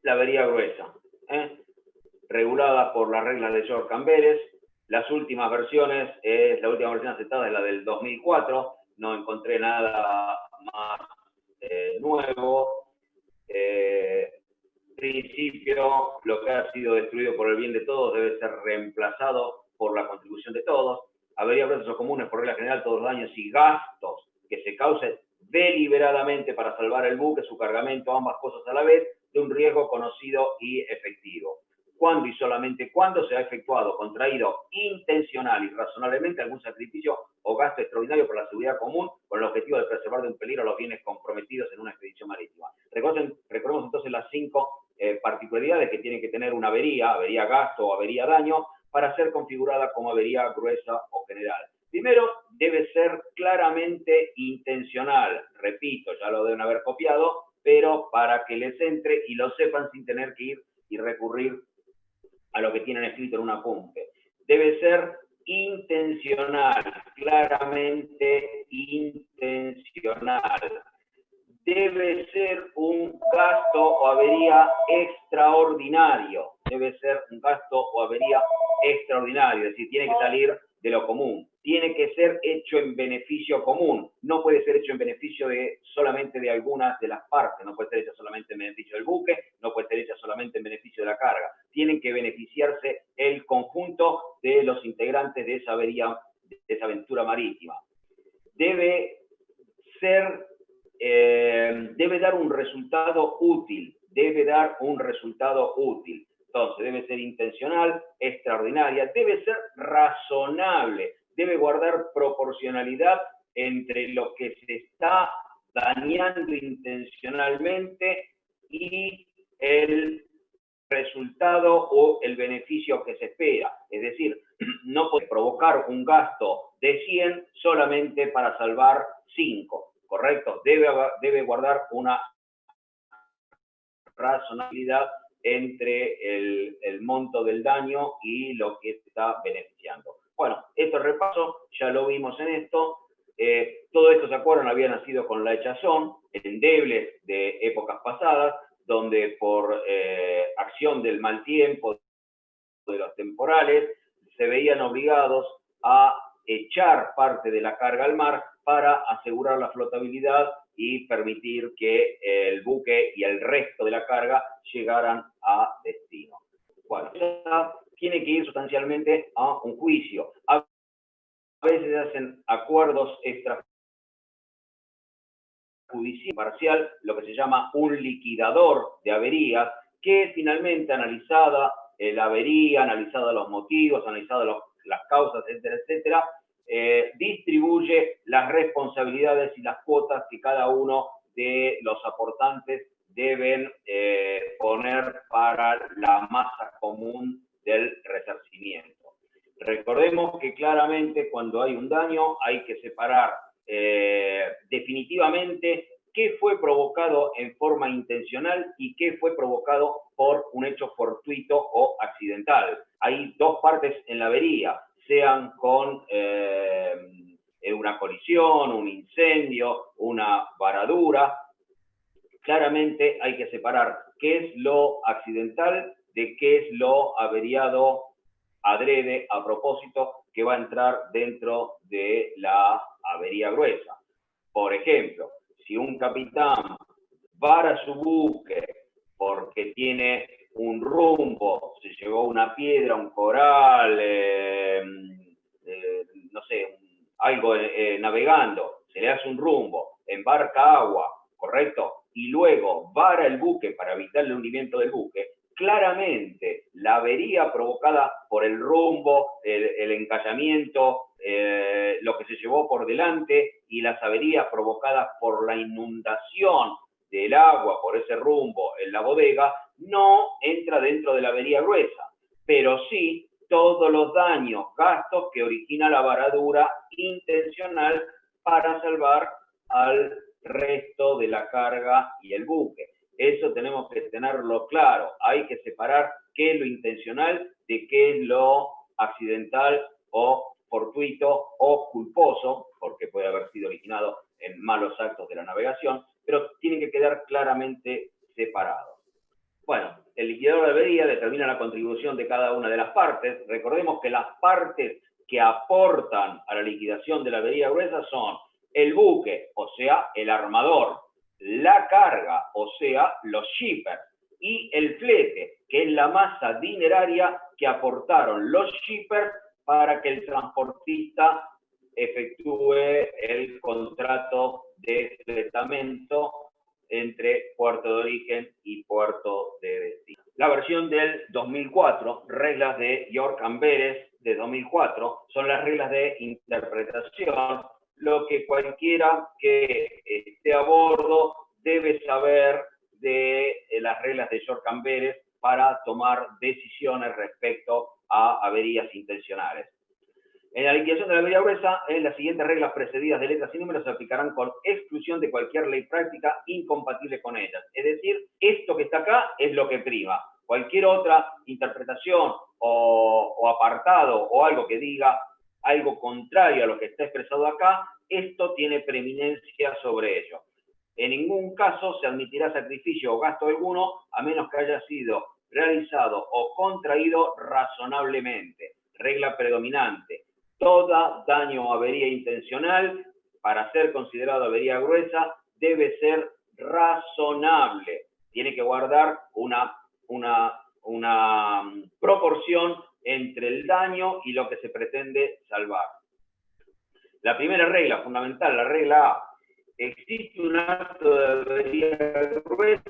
la avería gruesa, regulada por las reglas de George Cambeles. Las últimas versiones, la última versión aceptada es la del 2004, no encontré nada más nuevo. Principio, lo que ha sido destruido por el bien de todos debe ser reemplazado por la contribución de todos. Avería gruesas o comunes, por regla general, todos los daños y gastos que se causen deliberadamente para salvar el buque, su cargamento, ambas cosas a la vez, de un riesgo conocido y efectivo. Cuando y solamente cuando se ha efectuado, contraído intencional y razonablemente algún sacrificio o gasto extraordinario por la seguridad común con el objetivo de preservar de un peligro los bienes comprometidos en una expedición marítima. Recordemos entonces las 5 particularidades que tiene que tener una avería, avería gasto o avería daño, para ser configurada como avería gruesa o general. Primero, debe ser claramente intencional. Repito, ya lo deben haber copiado, pero para que les entre y lo sepan sin tener que ir y recurrir a lo que tienen escrito en un apunte. Debe ser intencional, claramente intencional. Debe ser un gasto o avería extraordinario. Debe ser un gasto o avería extraordinario, es decir, tiene que salir de lo común. Tiene que ser hecho en beneficio común. No puede ser hecho en beneficio solamente de algunas de las partes. No puede ser hecho solamente en beneficio del buque, no puede ser hecha solamente en beneficio de la carga. Tienen que beneficiarse el conjunto de los integrantes de esa avería, de esa aventura marítima. Debe dar un resultado útil. Debe dar un resultado útil. Entonces, debe ser intencional, extraordinaria, debe ser razonable, debe guardar proporcionalidad entre lo que se está dañando intencionalmente y el resultado o el beneficio que se espera. Es decir, no puede provocar un gasto de 100 solamente para salvar 5, ¿correcto? Debe guardar una razonabilidad entre el monto del daño y lo que está beneficiando. Bueno, este repaso ya lo vimos en esto. Todo esto, ¿se acuerdan? Había nacido con la hechazón, endebles de épocas pasadas, donde por acción del mal tiempo, de los temporales, se veían obligados a echar parte de la carga al mar para asegurar la flotabilidad y permitir que el buque y el resto de la carga llegaran a destino. Bueno, tiene que ir sustancialmente a un juicio. A veces hacen acuerdos extrajudiciales parcial, lo que se llama un liquidador de averías, que finalmente analizada la avería, analizada los motivos, analizada las causas, etcétera, etcétera, distribuye las responsabilidades y las cuotas que cada uno de los aportantes deben poner para la masa común del resarcimiento. Recordemos que claramente cuando hay un daño hay que separar definitivamente qué fue provocado en forma intencional y qué fue provocado por un hecho fortuito o accidental. Hay dos partes en la avería, sean con una colisión, un incendio, una varadura. Claramente hay que separar qué es lo accidental de qué es lo averiado adrede, a propósito, que va a entrar dentro de la avería gruesa. Por ejemplo, si un capitán vara su buque porque tiene un rumbo, se llevó una piedra, un coral, no sé, algo navegando, se le hace un rumbo, embarca agua, ¿correcto? Y luego vara el buque para evitar el hundimiento del buque, claramente la avería provocada por el rumbo, el encallamiento, lo que se llevó por delante y las averías provocadas por la inundación del agua por ese rumbo en la bodega, no entra dentro de la avería gruesa, pero sí todos los daños, gastos que origina la varadura intencional para salvar al resto de la carga y el buque. Eso tenemos que tenerlo claro. Hay que separar qué es lo intencional de qué es lo accidental o fortuito o culposo, porque puede haber sido originado en malos actos de la navegación, pero tienen que quedar claramente separados. Bueno, el liquidador de avería determina la contribución de cada una de las partes. Recordemos que las partes que aportan a la liquidación de la avería gruesa son el buque, o sea, el armador, la carga, o sea, los shippers, y el flete, que es la masa dineraria que aportaron los shippers para que el transportista efectúe el contrato de fletamento entre puerto de origen y puerto de destino. La versión del 2004, reglas de York Amberes de 2004, son las reglas de interpretación, lo que cualquiera que esté a bordo debe saber de las reglas de York Amberes para tomar decisiones respecto a averías intencionales. En la liquidación de la avería gruesa, las siguientes reglas precedidas de letras y números se aplicarán con exclusión de cualquier ley práctica incompatible con ellas. Es decir, esto que está acá es lo que prima. Cualquier otra interpretación o apartado o algo que diga algo contrario a lo que está expresado acá, esto tiene preeminencia sobre ello. En ningún caso se admitirá sacrificio o gasto alguno a menos que haya sido realizado o contraído razonablemente. Regla predominante. Toda daño o avería intencional, para ser considerado avería gruesa, debe ser razonable. Tiene que guardar una proporción entre el daño y lo que se pretende salvar. La primera regla fundamental, la regla A. Existe un acto de avería gruesa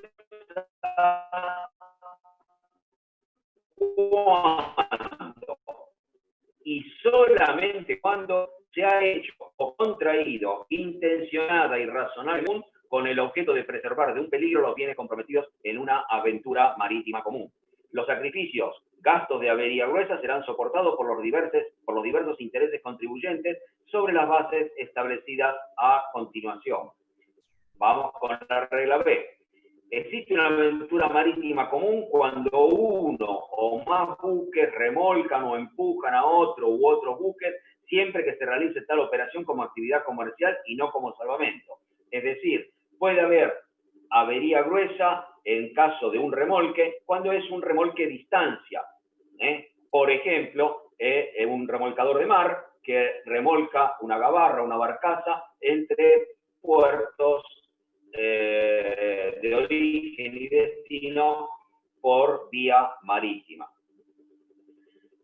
y solamente cuando se ha hecho o contraído intencionada y razonable con el objeto de preservar de un peligro los bienes comprometidos en una aventura marítima común. Los sacrificios, gastos de avería gruesa serán soportados por los diversos intereses contribuyentes sobre las bases establecidas a continuación. Vamos con la regla B. Existe una aventura marítima común cuando uno o más buques remolcan o empujan a otro u otros buques siempre que se realice tal operación como actividad comercial y no como salvamento. Es decir, puede haber avería gruesa en caso de un remolque cuando es un remolque distancia. Por ejemplo, un remolcador de mar que remolca una gabarra, una barcaza entre puertos de origen y destino por vía marítima.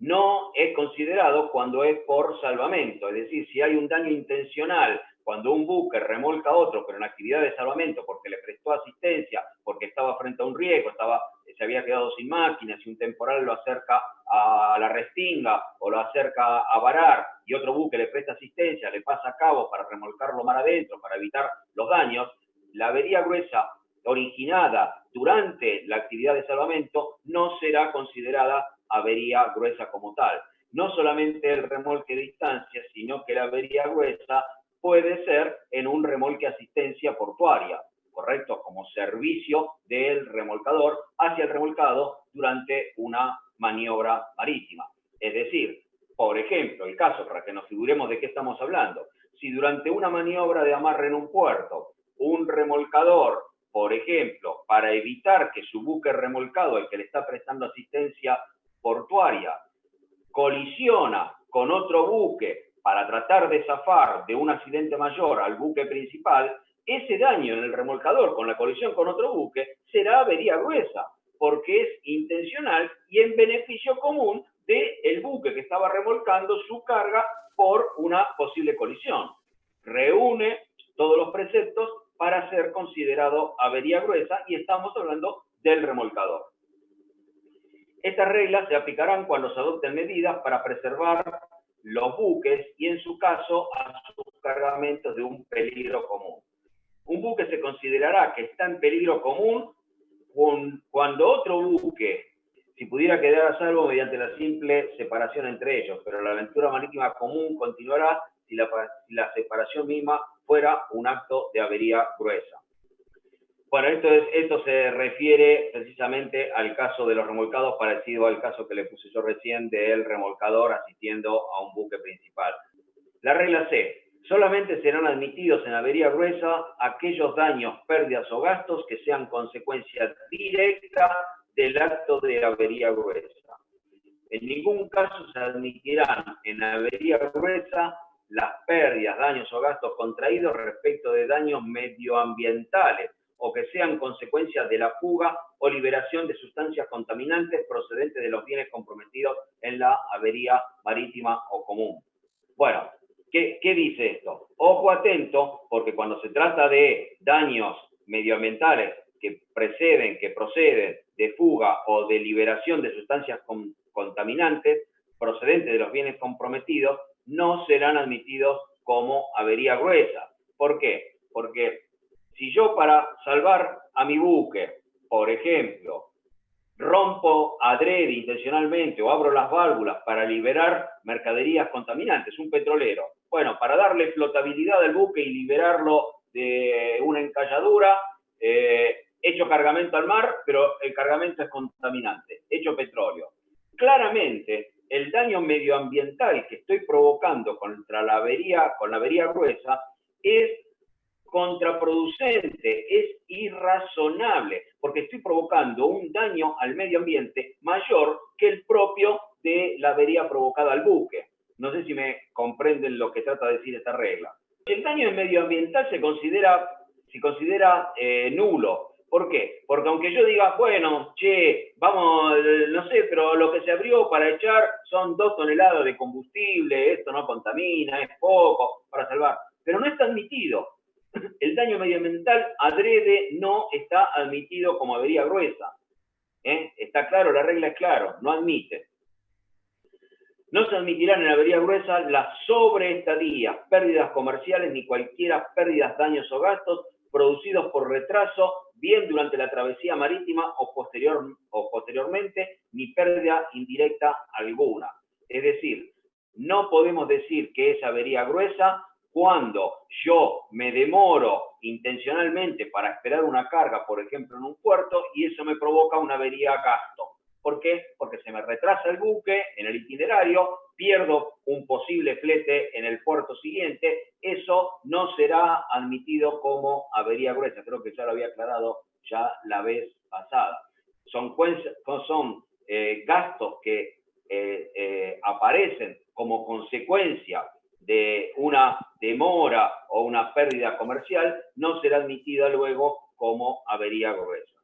No es considerado cuando es por salvamento, es decir, si hay un daño intencional, cuando un buque remolca a otro, pero en actividad de salvamento, porque le prestó asistencia, porque estaba frente a un riesgo, se había quedado sin máquinas, si un temporal lo acerca a la restinga o lo acerca a varar y otro buque le presta asistencia, le pasa a cabo para remolcarlo mar adentro, para evitar los daños, la avería gruesa originada durante la actividad de salvamento no será considerada avería gruesa como tal. No solamente el remolque de distancia, sino que la avería gruesa puede ser en un remolque asistencia portuaria, ¿correcto? Como servicio del remolcador hacia el remolcado durante una maniobra marítima. Es decir, por ejemplo, el caso, para que nos figuremos de qué estamos hablando, si durante una maniobra de amarre en un puerto, un remolcador, por ejemplo, para evitar que su buque remolcado, el que le está prestando asistencia portuaria, colisiona con otro buque para tratar de zafar de un accidente mayor al buque principal, ese daño en el remolcador con la colisión con otro buque será avería gruesa, porque es intencional y en beneficio común del buque que estaba remolcando su carga por una posible colisión. Reúne todos los preceptos para ser considerado avería gruesa y estamos hablando del remolcador. Estas reglas se aplicarán cuando se adopten medidas para preservar los buques y, en su caso, a sus cargamentos de un peligro común. Un buque se considerará que está en peligro común cuando otro buque, si pudiera quedar a salvo mediante la simple separación entre ellos, pero la aventura marítima común continuará si la separación misma fuera un acto de avería gruesa. Bueno, esto se refiere precisamente al caso de los remolcados, parecido al caso que le puse yo recién del remolcador asistiendo a un buque principal. La regla C. Solamente serán admitidos en avería gruesa aquellos daños, pérdidas o gastos que sean consecuencia directa del acto de avería gruesa. En ningún caso se admitirán en avería gruesa las pérdidas, daños o gastos contraídos respecto de daños medioambientales o que sean consecuencias de la fuga o liberación de sustancias contaminantes procedentes de los bienes comprometidos en la avería marítima o común. Bueno, ¿qué dice esto? Ojo atento, porque cuando se trata de daños medioambientales que proceden de fuga o de liberación de sustancias contaminantes procedentes de los bienes comprometidos, no serán admitidos como avería gruesa. ¿Por qué? Porque si yo para salvar a mi buque, por ejemplo, rompo adrede intencionalmente o abro las válvulas para liberar mercaderías contaminantes, un petrolero, bueno, para darle flotabilidad al buque y liberarlo de una encalladura, echo cargamento al mar, pero el cargamento es contaminante, echo petróleo. Claramente, el daño medioambiental que estoy provocando con la avería gruesa es contraproducente, es irrazonable, porque estoy provocando un daño al medio ambiente mayor que el propio de la avería provocada al buque. No sé si me comprenden lo que trata de decir esta regla. El daño medioambiental se considera nulo. ¿Por qué? Porque aunque yo diga, bueno, vamos, no sé, pero lo que se abrió para echar son 2 toneladas de combustible, esto no contamina, es poco, para salvar. Pero no está admitido. El daño medioambiental adrede no está admitido como avería gruesa. Está claro, la regla es claro, no admite. No se admitirán en avería gruesa las sobreestadías, pérdidas comerciales ni cualquiera pérdidas, daños o gastos producidos por retraso, bien durante la travesía marítima o posteriormente, ni pérdida indirecta alguna. Es decir, no podemos decir que es avería gruesa cuando yo me demoro intencionalmente para esperar una carga, por ejemplo, en un puerto, y eso me provoca una avería gasto. ¿Por qué? Porque se me retrasa el buque en el itinerario, pierdo un posible flete en el puerto siguiente, eso no será admitido como avería gruesa. Creo que ya lo había aclarado ya la vez pasada. Son gastos que aparecen como consecuencia de una demora o una pérdida comercial, no será admitida luego como avería gruesa.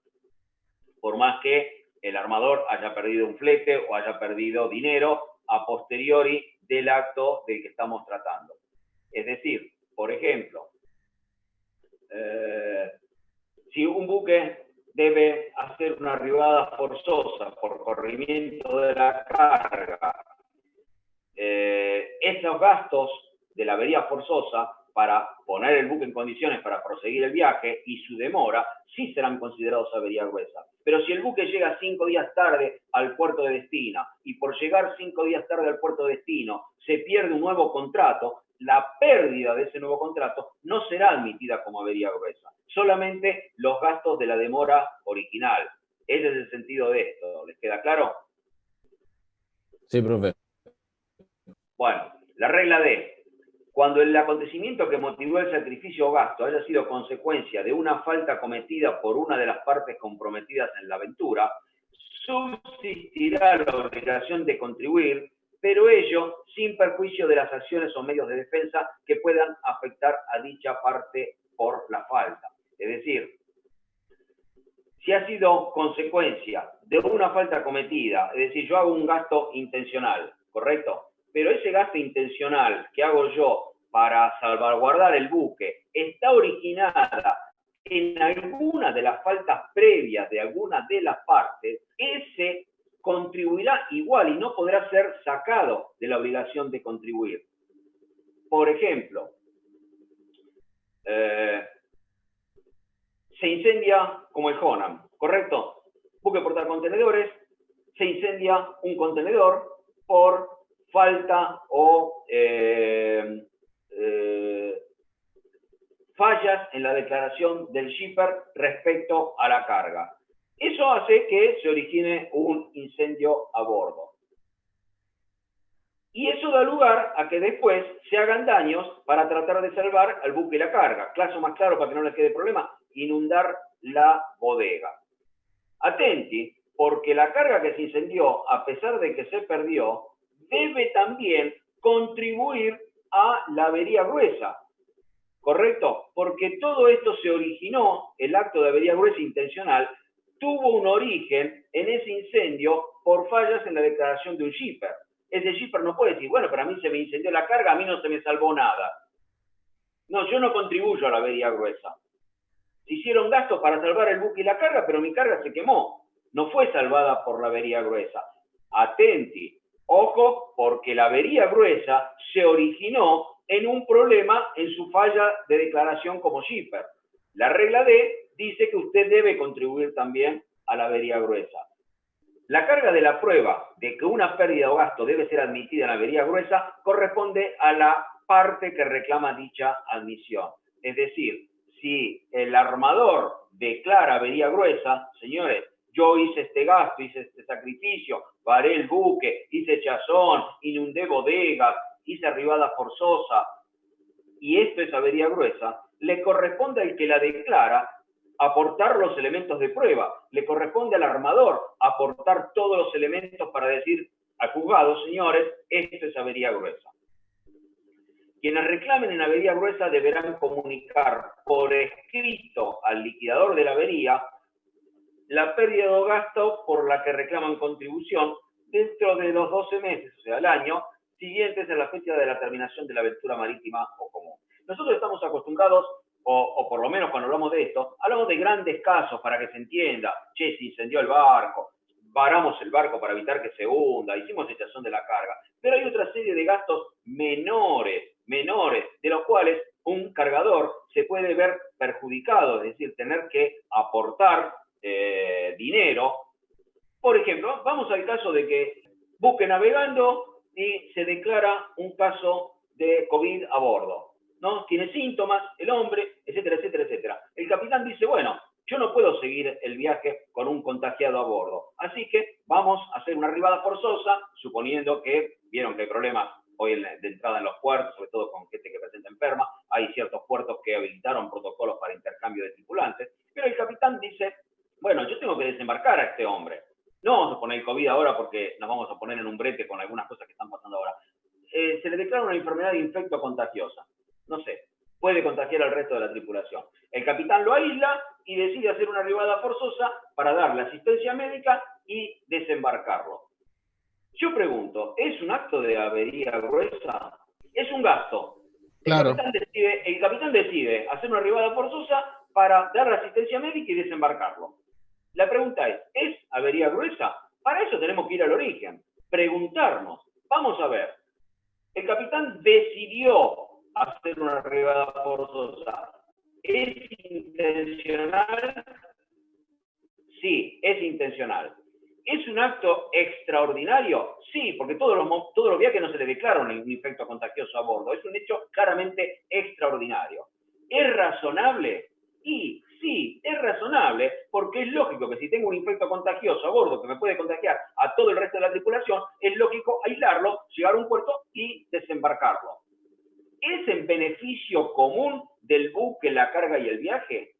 Por más que el armador haya perdido un flete o haya perdido dinero a posteriori del acto del que estamos tratando. Es decir, por ejemplo, si un buque debe hacer una arribada forzosa por corrimiento de la carga, esos gastos de la avería forzosa para poner el buque en condiciones para proseguir el viaje y su demora, sí serán considerados avería gruesa. Pero si el buque llega 5 días tarde al puerto de destino y por llegar 5 días tarde al puerto de destino se pierde un nuevo contrato, la pérdida de ese nuevo contrato no será admitida como avería gruesa. Solamente los gastos de la demora original. Ese es el sentido de esto. ¿Les queda claro? Sí, profe. Bueno, la regla D. Cuando el acontecimiento que motivó el sacrificio o gasto haya sido consecuencia de una falta cometida por una de las partes comprometidas en la aventura, subsistirá la obligación de contribuir, pero ello sin perjuicio de las acciones o medios de defensa que puedan afectar a dicha parte por la falta. Es decir, si ha sido consecuencia de una falta cometida, es decir, yo hago un gasto intencional, ¿correcto? Pero ese gasto intencional que hago yo para salvaguardar el buque está originada en alguna de las faltas previas de alguna de las partes, ese contribuirá igual y no podrá ser sacado de la obligación de contribuir. Por ejemplo, se incendia como el Honam, ¿correcto? Buque portacontenedores, se incendia un contenedor por falta o fallas en la declaración del shipper respecto a la carga. Eso hace que se origine un incendio a bordo. Y eso da lugar a que después se hagan daños para tratar de salvar al buque y la carga. Caso más claro para que no les quede problema, inundar la bodega. Atenti, la carga que se incendió, a pesar de que se perdió, debe también contribuir a la avería gruesa. ¿Correcto? Porque todo esto se originó, el acto de avería gruesa intencional, tuvo un origen en ese incendio por fallas en la declaración de un shipper. Ese shipper no puede decir, bueno, pero a mí se me incendió la carga, a mí no se me salvó nada. No, yo no contribuyo a la avería gruesa. Se hicieron gastos para salvar el buque y la carga, pero mi carga se quemó. No fue salvada por la avería gruesa. Atenti, ojo, porque la avería gruesa se originó en un problema en su falla de declaración como shipper. La regla D dice que usted debe contribuir también a la avería gruesa. La carga de la prueba de que una pérdida o gasto debe ser admitida en la avería gruesa corresponde a la parte que reclama dicha admisión. Es decir, si el armador declara avería gruesa, señores, yo hice este gasto, hice este sacrificio, varé el buque, hice chazón, inundé bodegas, hice arribada forzosa, y esto es avería gruesa, le corresponde al que la declara aportar los elementos de prueba, le corresponde al armador aportar todos los elementos para decir al juzgado, señores, esto es avería gruesa. Quienes reclamen en avería gruesa deberán comunicar por escrito al liquidador de la avería la pérdida o gasto por la que reclaman contribución dentro de los 12 meses, o sea, al año, siguientes a la fecha de la terminación de la aventura marítima o común. Nosotros estamos acostumbrados, o por lo menos cuando hablamos de esto, hablamos de grandes casos para que se entienda. Che, se incendió el barco, varamos el barco para evitar que se hunda, hicimos echazón de la carga. Pero hay otra serie de gastos menores, de los cuales un cargador se puede ver perjudicado, es decir, tener que aportar dinero. Por ejemplo, vamos al caso de que buque navegando y se declara un caso de COVID a bordo, ¿no? Tiene síntomas, el hombre, etcétera, etcétera, etcétera. El capitán dice, bueno, yo no puedo seguir el viaje con un contagiado a bordo, así que vamos a hacer una arribada forzosa, suponiendo que, vieron que hay problemas hoy de entrada en los puertos, sobre todo con gente que presenta enferma, hay ciertos puertos que habilitaron protocolos para intercambio de tripulantes, pero el capitán dice, bueno, yo tengo que desembarcar a este hombre. No vamos a poner el COVID ahora porque nos vamos a poner en un brete con algunas cosas que están pasando ahora. Se le declara una enfermedad de infecto contagiosa. No sé, puede contagiar al resto de la tripulación. El capitán lo aísla y decide hacer una arribada forzosa para darle asistencia médica y desembarcarlo. Yo pregunto, ¿es un acto de avería gruesa? Es un gasto. Claro. El capitán decide hacer una arribada forzosa para darle asistencia médica y desembarcarlo. La pregunta ¿es avería gruesa? Para eso tenemos que ir al origen, preguntarnos. Vamos a ver, el capitán decidió hacer una arribada forzosa. ¿Es intencional? Sí, es intencional. ¿Es un acto extraordinario? Sí, porque todos los viajes no se le declaran un infecto contagioso a bordo. Es un hecho claramente extraordinario. ¿Es razonable? Y sí, es razonable, porque es lógico que si tengo un infecto contagioso a bordo que me puede contagiar a todo el resto de la tripulación, es lógico aislarlo, llegar a un puerto y desembarcarlo. ¿Es en beneficio común del buque, la carga y el viaje?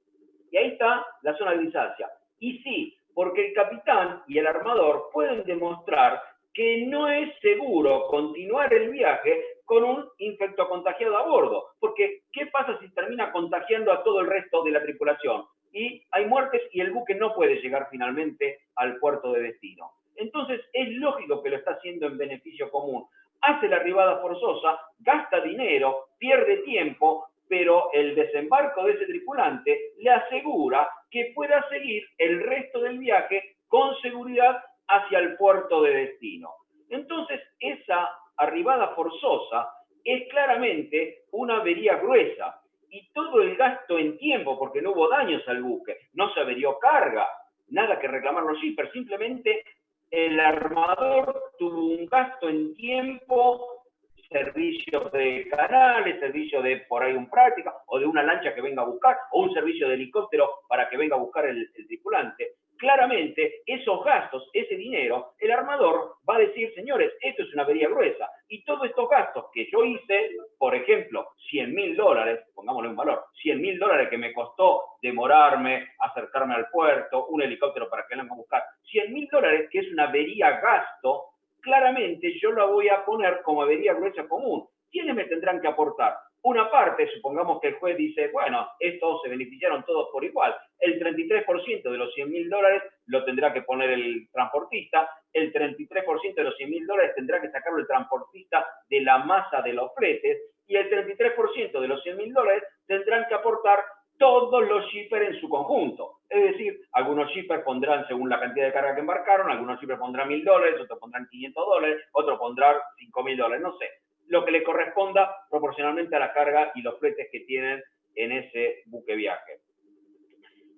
Y ahí está la zona de grisácea. Y sí, porque el capitán y el armador pueden demostrar que no es seguro continuar el viaje con un infecto contagiado a bordo. Porque, ¿qué pasa si termina contagiando a todo el resto de la tripulación? Y hay muertes y el buque no puede llegar finalmente al puerto de destino. Entonces, es lógico que lo está haciendo en beneficio común. Hace la arribada forzosa, gasta dinero, pierde tiempo, pero el desembarco de ese tripulante le asegura que pueda seguir el resto del viaje con seguridad hacia el puerto de destino. Entonces, esa arribada forzosa es claramente una avería gruesa. Y todo el gasto en tiempo, porque no hubo daños al buque, no se averió carga, nada que reclamar los shippers, simplemente el armador tuvo un gasto en tiempo, servicios de canales, servicio de por ahí un práctica, o de una lancha que venga a buscar, o un servicio de helicóptero para que venga a buscar el tripulante. Claramente, esos gastos, ese dinero, el armador va a decir, señores, esto es una avería gruesa. Y todos estos gastos que yo hice, por ejemplo, $100.000, pongámosle un valor, $100.000 que me costó demorarme, acercarme al puerto, un helicóptero para que vengan a buscar, $100.000 dólares, que es una avería gasto, claramente yo la voy a poner como avería gruesa común. ¿Quiénes me tendrán que aportar? Una parte, supongamos que el juez dice, bueno, estos se beneficiaron todos por igual. El 33% de los $100.000 lo tendrá que poner el transportista, el 33% de los $100.000 tendrá que sacarlo el transportista de la masa de los fletes, y el 33% de los $100.000 tendrán que aportar todos los shippers en su conjunto. Es decir, algunos shippers pondrán según la cantidad de carga que embarcaron, algunos shippers pondrán $1.000, otros pondrán $500, otros pondrán $5.000, no sé. Lo que le corresponda proporcionalmente a la carga y los fletes que tienen en ese buque viaje.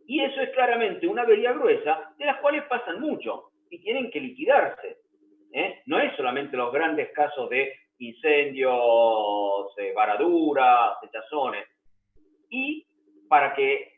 Y eso es claramente una avería gruesa, de las cuales pasan mucho y tienen que liquidarse. No es solamente los grandes casos de incendios, varaduras, hechazones. Y para que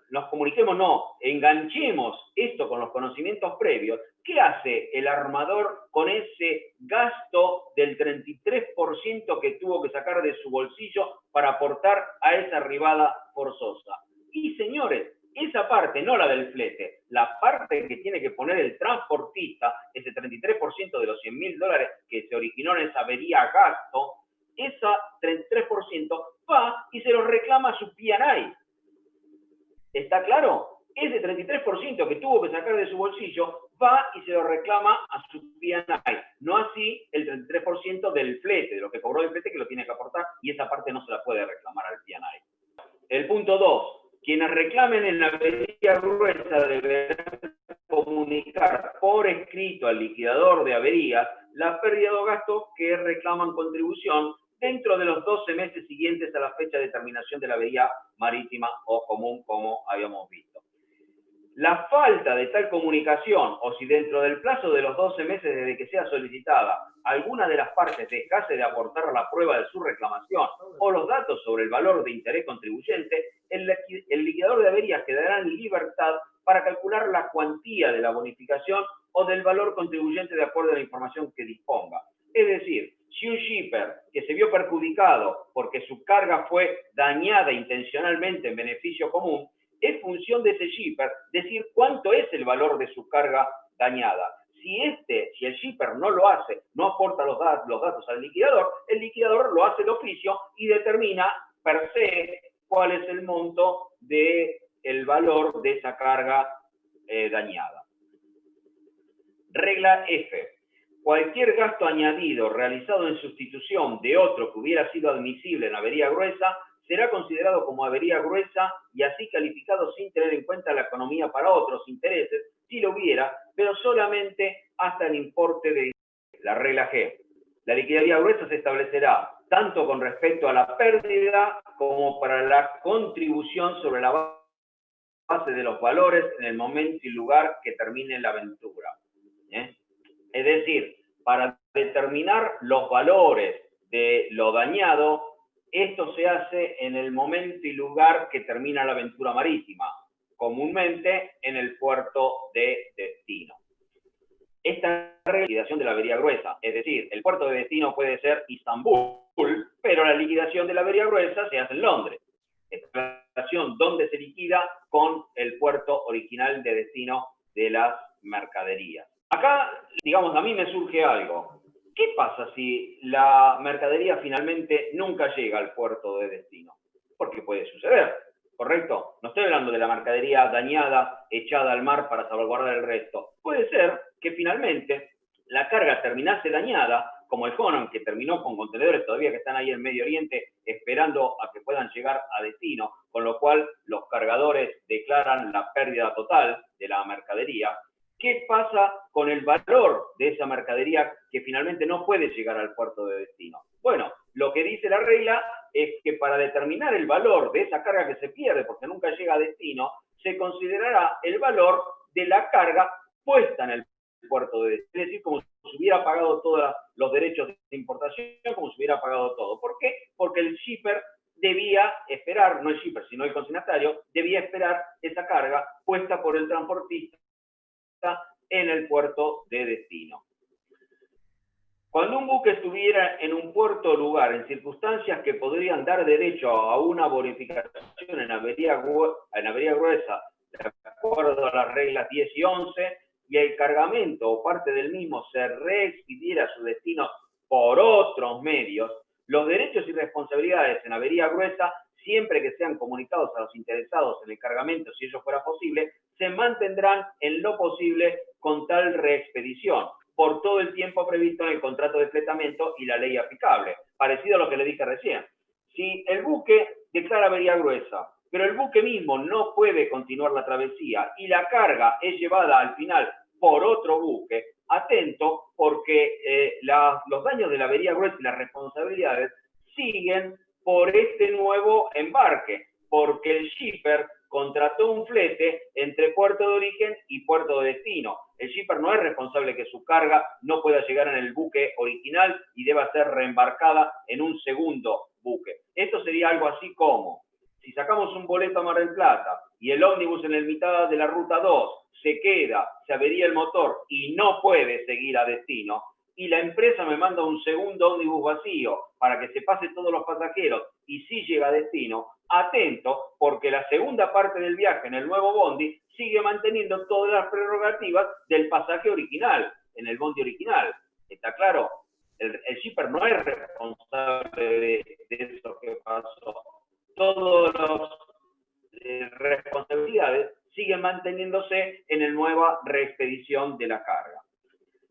nos comuniquemos, enganchemos esto con los conocimientos previos. ¿Qué hace el armador con ese gasto del 33% que tuvo que sacar de su bolsillo para aportar a esa arribada forzosa? Y señores, esa parte, no la del flete, la parte que tiene que poner el transportista, ese 33% de los $100.000 que se originó en esa avería gasto, esa 33% va y se lo reclama a su P&I. ¿Está claro? Ese 33% que tuvo que sacar de su bolsillo va y se lo reclama a su P&I. No así el 33% del flete, de lo que cobró el flete, que lo tiene que aportar, y esa parte no se la puede reclamar al P&I. El punto 2. Quienes reclamen en la avería gruesa deberán comunicar por escrito al liquidador de averías la pérdida o gasto que reclaman contribución dentro de los 12 meses siguientes a la fecha de terminación de la avería marítima o común, como habíamos visto. La falta de tal comunicación, o si dentro del plazo de los 12 meses desde que sea solicitada, alguna de las partes dejase de aportar la prueba de su reclamación o los datos sobre el valor de interés contribuyente, el liquidador de averías quedará en libertad para calcular la cuantía de la bonificación o del valor contribuyente de acuerdo a la información que disponga. Es decir, si un shipper que se vio perjudicado porque su carga fue dañada intencionalmente en beneficio común, es función de ese shipper decir cuánto es el valor de su carga dañada. Si el shipper no lo hace, no aporta los datos al liquidador, el liquidador lo hace de oficio y determina per se cuál es el monto del valor de esa carga dañada. Regla F. Cualquier gasto añadido realizado en sustitución de otro que hubiera sido admisible en avería gruesa será considerado como avería gruesa y así calificado sin tener en cuenta la economía para otros intereses, si lo hubiera, pero solamente hasta el importe de la regla G. La liquidabilidad gruesa se establecerá tanto con respecto a la pérdida como para la contribución sobre la base de los valores en el momento y lugar que termine la aventura. Es decir, para determinar los valores de lo dañado, esto se hace en el momento y lugar que termina la aventura marítima, comúnmente en el puerto de destino. Esta es la liquidación de la avería gruesa, es decir, el puerto de destino puede ser Istambul, pero la liquidación de la avería gruesa se hace en Londres. Esta es la relación donde se liquida con el puerto original de destino de las mercaderías. Acá, digamos, a mí me surge algo. ¿Qué pasa si la mercadería finalmente nunca llega al puerto de destino? Porque puede suceder, ¿correcto? No estoy hablando de la mercadería dañada, echada al mar para salvaguardar el resto. Puede ser que finalmente la carga terminase dañada, como el Honan, que terminó con contenedores todavía que están ahí en Medio Oriente esperando a que puedan llegar a destino, con lo cual los cargadores declaran la pérdida total de la mercadería. ¿Qué pasa con el valor de esa mercadería que finalmente no puede llegar al puerto de destino? Bueno, lo que dice la regla es que para determinar el valor de esa carga que se pierde porque nunca llega a destino, se considerará el valor de la carga puesta en el puerto de destino. Es decir, como si hubiera pagado todos los derechos de importación, como si hubiera pagado todo. ¿Por qué? Porque el shipper debía esperar, no el shipper, sino el consignatario, debía esperar esa carga puesta por el transportista en el puerto de destino. Cuando un buque estuviera en un puerto o lugar en circunstancias que podrían dar derecho a una bonificación en avería gruesa de acuerdo a las reglas 10 y 11, y el cargamento o parte del mismo se reexpidiera a su destino por otros medios, los derechos y responsabilidades en avería gruesa, siempre que sean comunicados a los interesados en el cargamento, si ello fuera posible, se mantendrán en lo posible con tal reexpedición, por todo el tiempo previsto en el contrato de fletamento y la ley aplicable. Parecido a lo que le dije recién. Si el buque declara avería gruesa, pero el buque mismo no puede continuar la travesía y la carga es llevada al final por otro buque, atento, porque los daños de la avería gruesa y las responsabilidades siguen por este nuevo embarque, porque el shipper contrató un flete entre puerto de origen y puerto de destino. El shipper no es responsable que su carga no pueda llegar en el buque original y deba ser reembarcada en un segundo buque. Esto sería algo así como, si sacamos un boleto a Mar del Plata y el ómnibus en el mitad de la ruta 2 se queda, se avería el motor y no puede seguir a destino, y la empresa me manda un segundo ómnibus vacío para que se pase todos los pasajeros y sí llega a destino, atento, porque la segunda parte del viaje en el nuevo bondi sigue manteniendo todas las prerrogativas del pasaje original, en el bondi original. ¿Está claro? El shipper no es responsable de eso que pasó. Todas las responsabilidades siguen manteniéndose en la nueva reexpedición de la carga.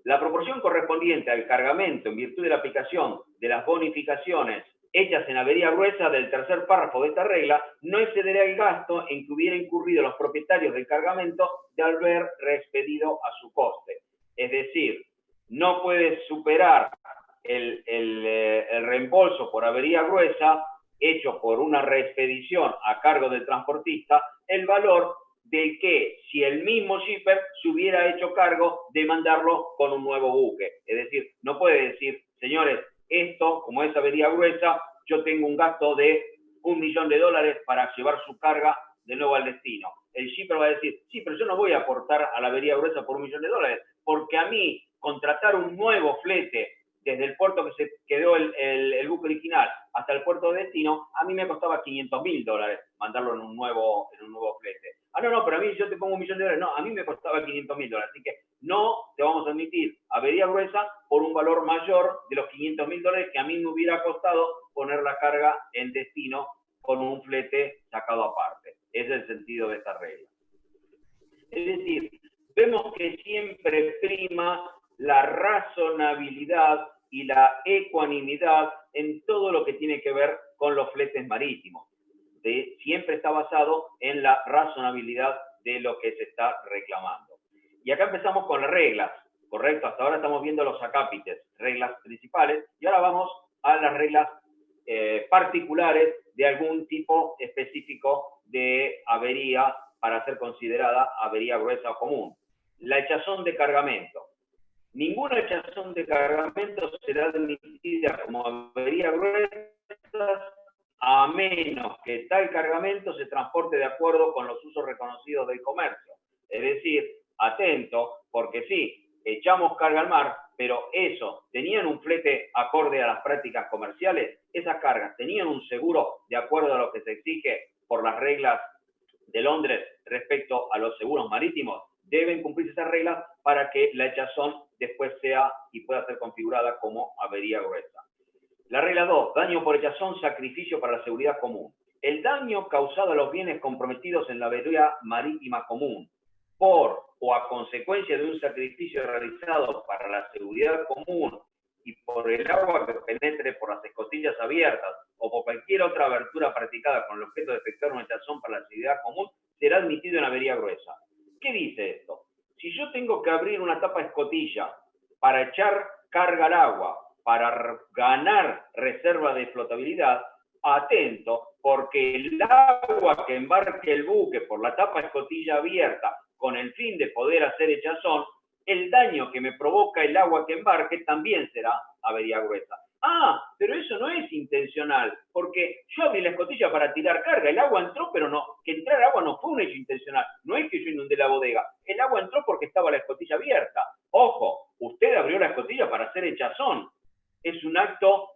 La proporción correspondiente al cargamento en virtud de la aplicación de las bonificaciones hechas en avería gruesa del tercer párrafo de esta regla no excederá el gasto en que hubiera incurrido los propietarios del cargamento de haber reexpedido a su coste. Es decir, no puede superar el reembolso por avería gruesa hecho por una reexpedición a cargo del transportista el valor de que si el mismo shipper se hubiera hecho cargo de mandarlo con un nuevo buque. Es decir, no puede decir, señores, esto, como es avería gruesa, yo tengo un gasto de $1.000.000 para llevar su carga de nuevo al destino. El shipper va a decir, sí, pero yo no voy a aportar a la avería gruesa por $1.000.000, porque a mí contratar un nuevo flete desde el puerto que se quedó el buque original hasta el puerto de destino, a mí me costaba $500.000 mandarlo en un nuevo flete. Ah, no, pero a mí yo te pongo $1.000.000. No, a mí me costaba $500.000. Así que no te vamos a admitir avería gruesa por un valor mayor de los $500.000 que a mí me hubiera costado poner la carga en destino con un flete sacado aparte. Ese es el sentido de esta regla. Es decir, vemos que siempre prima la razonabilidad y la ecuanimidad en todo lo que tiene que ver con los fletes marítimos. Siempre está basado en la razonabilidad de lo que se está reclamando. Y acá empezamos con las reglas, ¿correcto? Hasta ahora estamos viendo los acápites, reglas principales, y ahora vamos a las reglas particulares de algún tipo específico de avería para ser considerada avería gruesa o común. La echazón de cargamento. Ninguna echazón de cargamento será admitida como avería gruesa a menos que tal cargamento se transporte de acuerdo con los usos reconocidos del comercio. Es decir, atento, porque sí, echamos carga al mar, pero eso, ¿tenían un flete acorde a las prácticas comerciales? Esas cargas, ¿tenían un seguro de acuerdo a lo que se exige por las reglas de Londres respecto a los seguros marítimos? Deben cumplirse esas reglas para que la echazón después sea y pueda ser configurada como avería gruesa. La regla 2, daño por echazón, sacrificio para la seguridad común. El daño causado a los bienes comprometidos en la avería marítima común por o a consecuencia de un sacrificio realizado para la seguridad común y por el agua que penetre por las escotillas abiertas o por cualquier otra abertura practicada con el objeto de efectuar una echazón para la seguridad común, será admitido en avería gruesa. ¿Qué dice esto? Si yo tengo que abrir una tapa escotilla para echar carga al agua, para ganar reserva de flotabilidad, atento, porque el agua que embarque el buque por la tapa escotilla abierta con el fin de poder hacer echazón, el daño que me provoca el agua que embarque también será avería gruesa. Ah, pero eso no es intencional, porque yo abrí la escotilla para tirar carga, el agua entró, pero no, que entrar agua no fue un hecho intencional, no es que yo inundé la bodega, el agua entró porque estaba la escotilla abierta. Ojo, usted abrió la escotilla para hacer echazón, es un acto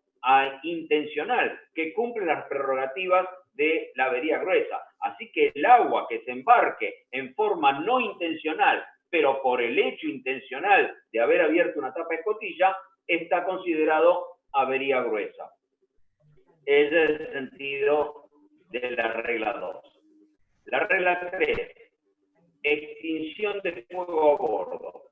intencional que cumple las prerrogativas de la avería gruesa. Así que el agua que se embarque en forma no intencional, pero por el hecho intencional de haber abierto una tapa de escotilla, está considerado avería gruesa. Ese es el sentido de la regla 2. La regla 3, extinción de fuego a bordo.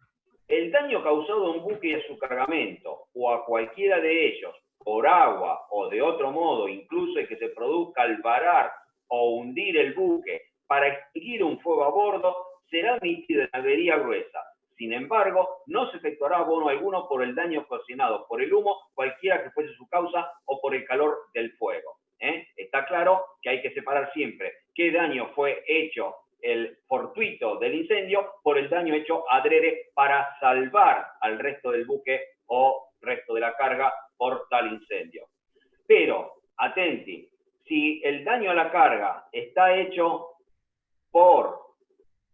El daño causado a un buque y a su cargamento, o a cualquiera de ellos, por agua o de otro modo, incluso el que se produzca al varar o hundir el buque para extinguir un fuego a bordo, será admitido en avería gruesa. Sin embargo, no se efectuará abono alguno por el daño ocasionado por el humo, cualquiera que fuese su causa, o por el calor del fuego. Está claro que hay que separar siempre qué daño fue hecho el fortuito del incendio por el daño hecho adrede para salvar al resto del buque o resto de la carga por tal incendio. Pero, atenti, si el daño a la carga está hecho por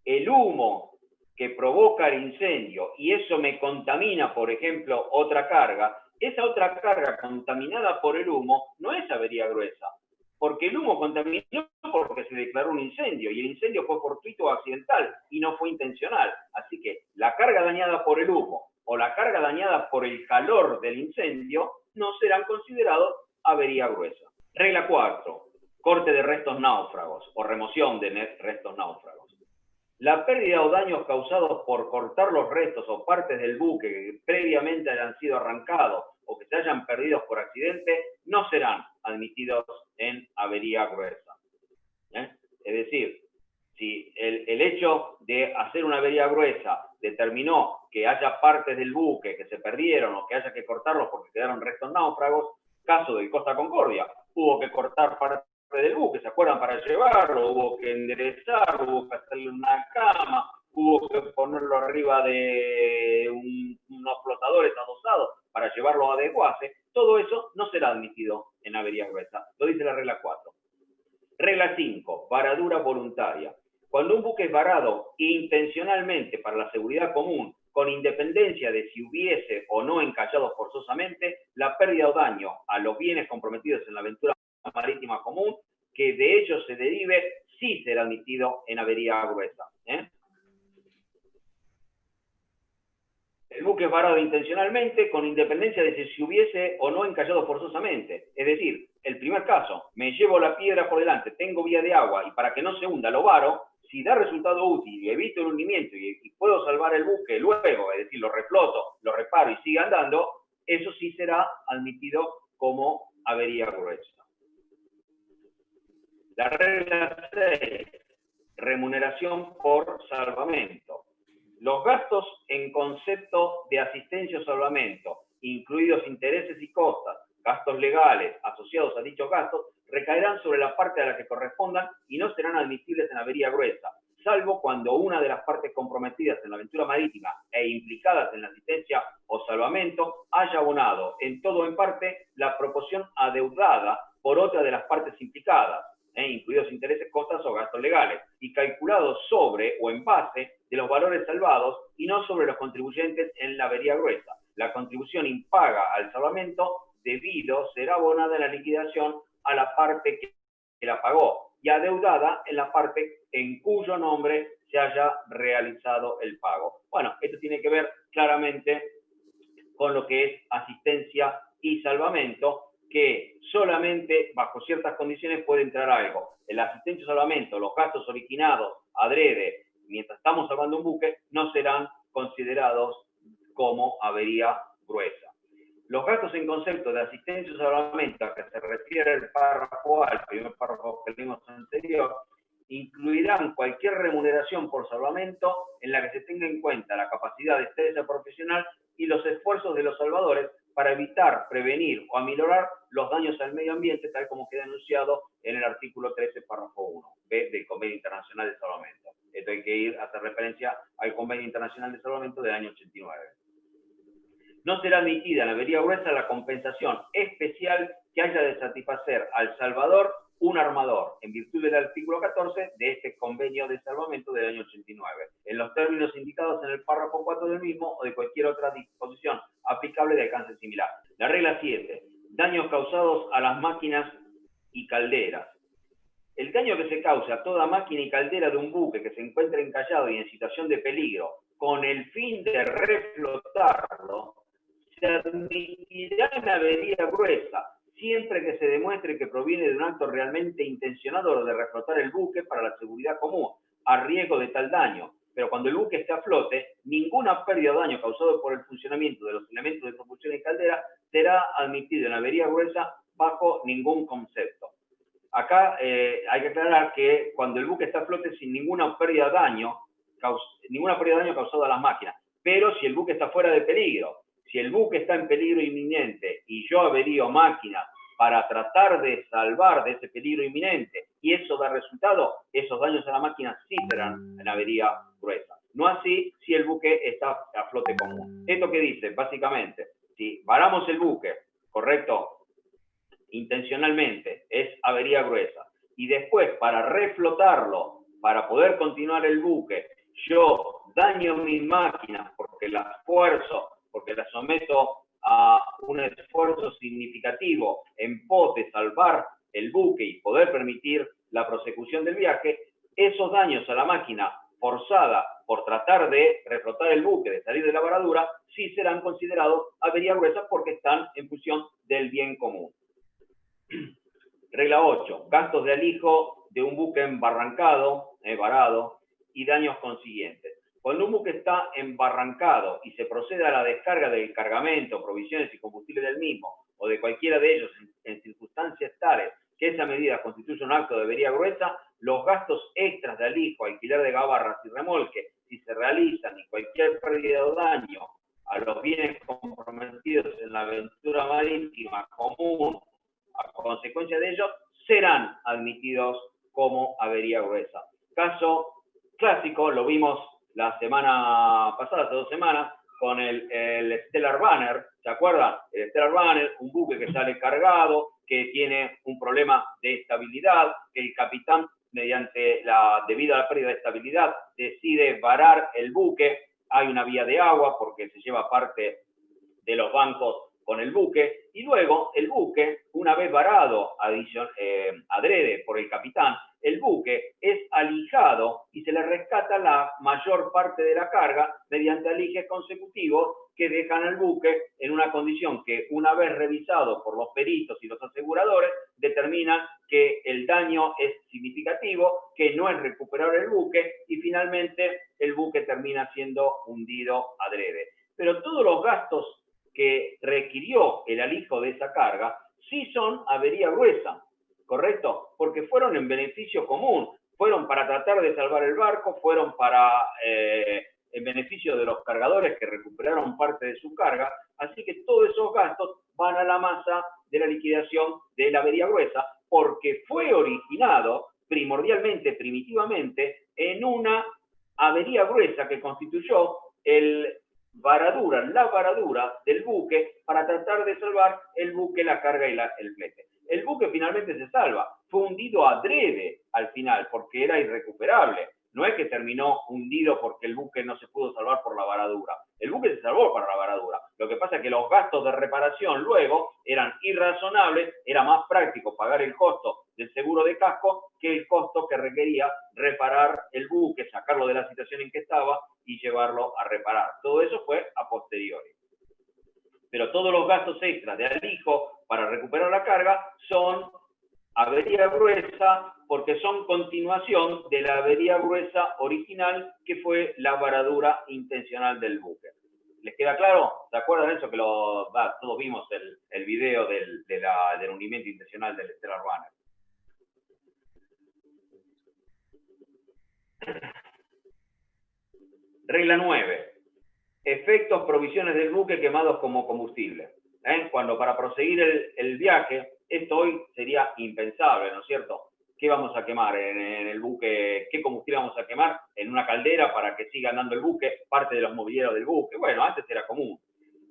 el humo que provoca el incendio y eso me contamina, por ejemplo, otra carga, esa otra carga contaminada por el humo no es avería gruesa, porque el humo contaminó porque se declaró un incendio y el incendio fue fortuito o accidental y no fue intencional. Así que la carga dañada por el humo o la carga dañada por el calor del incendio no serán considerados avería gruesa. Regla 4. Corte de restos náufragos o remoción de restos náufragos. La pérdida o daños causados por cortar los restos o partes del buque que previamente hayan sido arrancados o que se hayan perdido por accidente no serán admitidos en avería gruesa. Es decir, si el hecho de hacer una avería gruesa determinó que haya partes del buque que se perdieron o que haya que cortarlos porque quedaron restos náufragos, caso del Costa Concordia, hubo que cortar partes del buque, ¿se acuerdan? Para llevarlo, hubo que enderezarlo, hubo que hacerle una cama, hubo que ponerlo arriba de unos flotadores adosados para llevarlo a desguace. Todo eso no será admitido en avería gruesa, lo dice la regla 4. Regla 5, varadura voluntaria. Cuando un buque es varado intencionalmente para la seguridad común, con independencia de si hubiese o no encallado forzosamente, la pérdida o daño a los bienes comprometidos en la aventura marítima común, que de ello se derive, sí será admitido en avería gruesa. El buque es varado intencionalmente con independencia de si hubiese o no encallado forzosamente. Es decir, el primer caso, me llevo la piedra por delante, tengo vía de agua y para que no se hunda lo varo, si da resultado útil y evito el hundimiento y puedo salvar el buque luego, es decir, lo refloto, lo reparo y sigue andando, eso sí será admitido como avería gruesa. La regla 6, remuneración por salvamento. Los gastos en concepto de asistencia o salvamento, incluidos intereses y costas, gastos legales asociados a dichos gastos, recaerán sobre la parte a la que correspondan y no serán admisibles en avería gruesa, salvo cuando una de las partes comprometidas en la aventura marítima e implicadas en la asistencia o salvamento haya abonado en todo o en parte la proporción adeudada por otra de las partes implicadas, incluidos intereses, costas o gastos legales, y calculados sobre o en base de los valores salvados y no sobre los contribuyentes en la avería gruesa. La contribución impaga al salvamento debido será abonada en la liquidación a la parte que la pagó y adeudada en la parte en cuyo nombre se haya realizado el pago. Bueno, esto tiene que ver claramente con lo que es asistencia y salvamento, que solamente bajo ciertas condiciones puede entrar algo. El asistencia y salvamento, los gastos originados adrede mientras estamos salvando un buque, no serán considerados como avería gruesa. Los gastos en concepto de asistencia y salvamento a que se refiere el párrafo A, el primer párrafo que leímos anterior, incluirán cualquier remuneración por salvamento en la que se tenga en cuenta la capacidad de destreza profesional y los esfuerzos de los salvadores para evitar, prevenir o aminorar los daños al medio ambiente, tal como queda anunciado en el artículo 13, párrafo 1, B del Convenio Internacional de Salvamento. Esto hay que ir a hacer referencia al Convenio Internacional de Salvamento del año 89. No será admitida en avería gruesa la compensación especial que haya de satisfacer al salvador un armador, en virtud del artículo 14 de este convenio de salvamento del año 89, en los términos indicados en el párrafo 4 del mismo o de cualquier otra disposición aplicable de alcance similar. La regla 7. Daños causados a las máquinas y calderas. el daño que se cause a toda máquina y caldera de un buque que se encuentre encallado y en situación de peligro con el fin de reflotarlo, se admitirá en avería gruesa, siempre que se demuestre que proviene de un acto realmente intencionado de reflotar el buque para la seguridad común, a riesgo de tal daño. Pero cuando el buque esté a flote, ninguna pérdida o daño causado por el funcionamiento de los elementos de propulsión y caldera será admitido en avería gruesa bajo ningún concepto. Acá hay que aclarar que cuando el buque está a flote sin ninguna pérdida o daño causado a las máquinas, pero si el buque está fuera de peligro, si el buque está en peligro inminente y yo averío máquina para tratar de salvar de ese peligro inminente y eso da resultado, esos daños a la máquina sí serán en avería gruesa. No así si el buque está a flote común. ¿Esto qué dice? Básicamente, si varamos el buque, ¿correcto?, intencionalmente, es avería gruesa, y después para reflotarlo, para poder continuar el buque, yo daño mis máquinas porque las esfuerzo, porque las someto a un esfuerzo significativo en pos de salvar el buque y poder permitir la prosecución del viaje, esos daños a la máquina forzada por tratar de reflotar el buque, de salir de la varadura, sí serán considerados avería gruesa porque están en función del bien común. Regla 8. Gastos de alijo de un buque embarrancado, varado, y daños consiguientes. Cuando un buque está embarrancado y se procede a la descarga del cargamento, provisiones y combustible del mismo, o de cualquiera de ellos en circunstancias tales que esa medida constituye un acto de avería gruesa, los gastos extras de alijo, alquiler de gabarras y remolque, si se realizan, y cualquier pérdida o daño a los bienes comprometidos en la aventura marítima común, a consecuencia de ello, serán admitidos como avería gruesa. Caso clásico, lo vimos la semana pasada, hace 2 semanas, con el Stellar Banner, ¿se acuerdan? El Stellar Banner, un buque que sale cargado, que tiene un problema de estabilidad, que el capitán, debido a la pérdida de estabilidad, decide varar el buque, hay una vía de agua porque se lleva parte de los bancos con el buque, y luego el buque, una vez varado adrede por el capitán, el buque es alijado y se le rescata la mayor parte de la carga mediante alijes consecutivos que dejan al buque en una condición que, una vez revisado por los peritos y los aseguradores, determinan que el daño es significativo, que no es recuperable el buque y finalmente el buque termina siendo hundido adrede. Pero todos los gastos que requirió el alijo de esa carga, sí son avería gruesa, ¿correcto? Porque fueron en beneficio común, fueron para tratar de salvar el barco, fueron para en beneficio de los cargadores que recuperaron parte de su carga, así que todos esos gastos van a la masa de la liquidación de la avería gruesa, porque fue originado primordialmente, primitivamente, en una avería gruesa que constituyó la varadura del buque para tratar de salvar el buque, la carga y el flete. El buque finalmente se salva, fue hundido adrede al final porque era irrecuperable. No es que terminó hundido porque el buque no se pudo salvar por la varadura. El buque se salvó para la varadura. Lo que pasa es que los gastos de reparación luego eran irrazonables, era más práctico pagar el costo del seguro de casco que el costo que requería reparar el buque, sacarlo de la situación en que estaba y llevarlo a reparar. Todo eso fue a posteriori. Pero todos los gastos extras de alijo para recuperar la carga son avería gruesa porque son continuación de la avería gruesa original que fue la varadura intencional del buque. ¿Les queda claro? ¿Se acuerdan de eso? Que todos vimos el video del hundimiento intencional del Stellar Banner. Regla 9. Efectos, provisiones del buque quemados como combustible. Cuando para proseguir el viaje, esto hoy sería impensable, ¿no es cierto? ¿Qué vamos a quemar en el buque? ¿Qué combustible vamos a quemar en una caldera para que siga andando el buque? Parte de los movilleros del buque. Bueno, antes era común.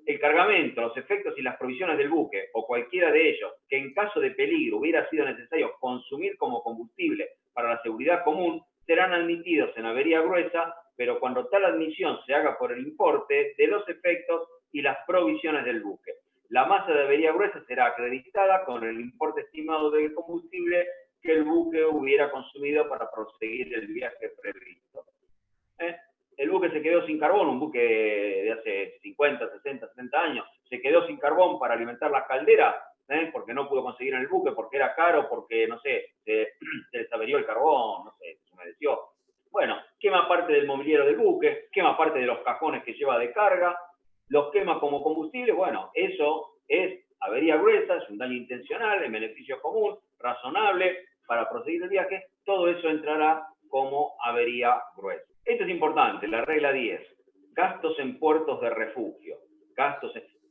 El cargamento, los efectos y las provisiones del buque, o cualquiera de ellos, que en caso de peligro hubiera sido necesario consumir como combustible para la seguridad común, serán admitidos en avería gruesa, pero cuando tal admisión se haga por el importe de los efectos y las provisiones del buque. La masa de avería gruesa será acreditada con el importe estimado del combustible que el buque hubiera consumido para proseguir el viaje previsto. El buque se quedó sin carbón, un buque de hace 50, 60, 70 años, se quedó sin carbón para alimentar las calderas, porque no pudo conseguir en el buque, porque era caro, porque, no sé, se desaverió el carbón, no sé, se humedeció. Bueno, quema parte del mobiliario del buque, quema parte de los cajones que lleva de carga, los quema como combustible. Bueno, eso es avería gruesa, es un daño intencional, en beneficio común, razonable, para proseguir el viaje. Todo eso entrará como avería gruesa. Esto es importante, la regla 10. Gastos en puertos de refugio.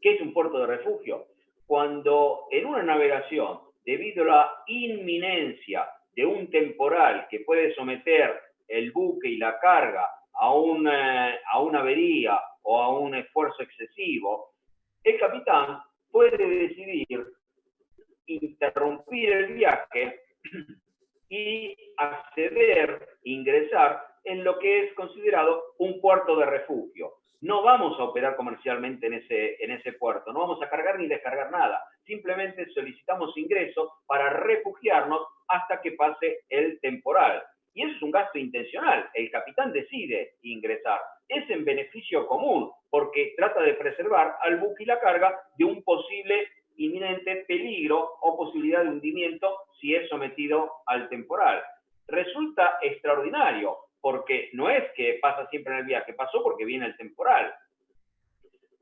¿Qué es un puerto de refugio? Cuando en una navegación, debido a la inminencia de un temporal que puede someter el buque y la carga a una avería o a un esfuerzo excesivo, el capitán puede decidir interrumpir el viaje y acceder, ingresar en lo que es considerado un puerto de refugio. No vamos a operar comercialmente en ese puerto, no vamos a cargar ni descargar nada, simplemente solicitamos ingreso para refugiarnos hasta que pase el temporal. Y eso es un gasto intencional, el capitán decide ingresar, es en beneficio común, porque trata de preservar al buque y la carga de un posible inminente peligro o posibilidad de hundimiento si es sometido al temporal. Resulta extraordinario, porque no es que pasa siempre en el viaje, pasó porque viene el temporal.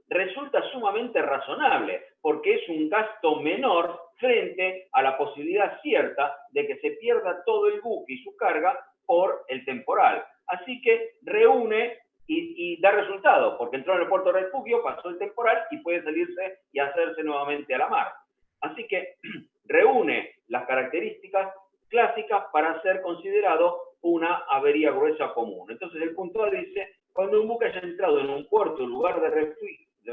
Resulta sumamente razonable, porque es un gasto menor frente a la posibilidad cierta de que se pierda todo el buque y su carga por el temporal. Así que reúne y da resultado, porque entró en el puerto de refugio, pasó el temporal y puede salirse y hacerse nuevamente a la mar. Así que reúne las características clásicas para ser considerado una avería gruesa común. Entonces el puntual dice, cuando un buque haya entrado en un puerto, lugar de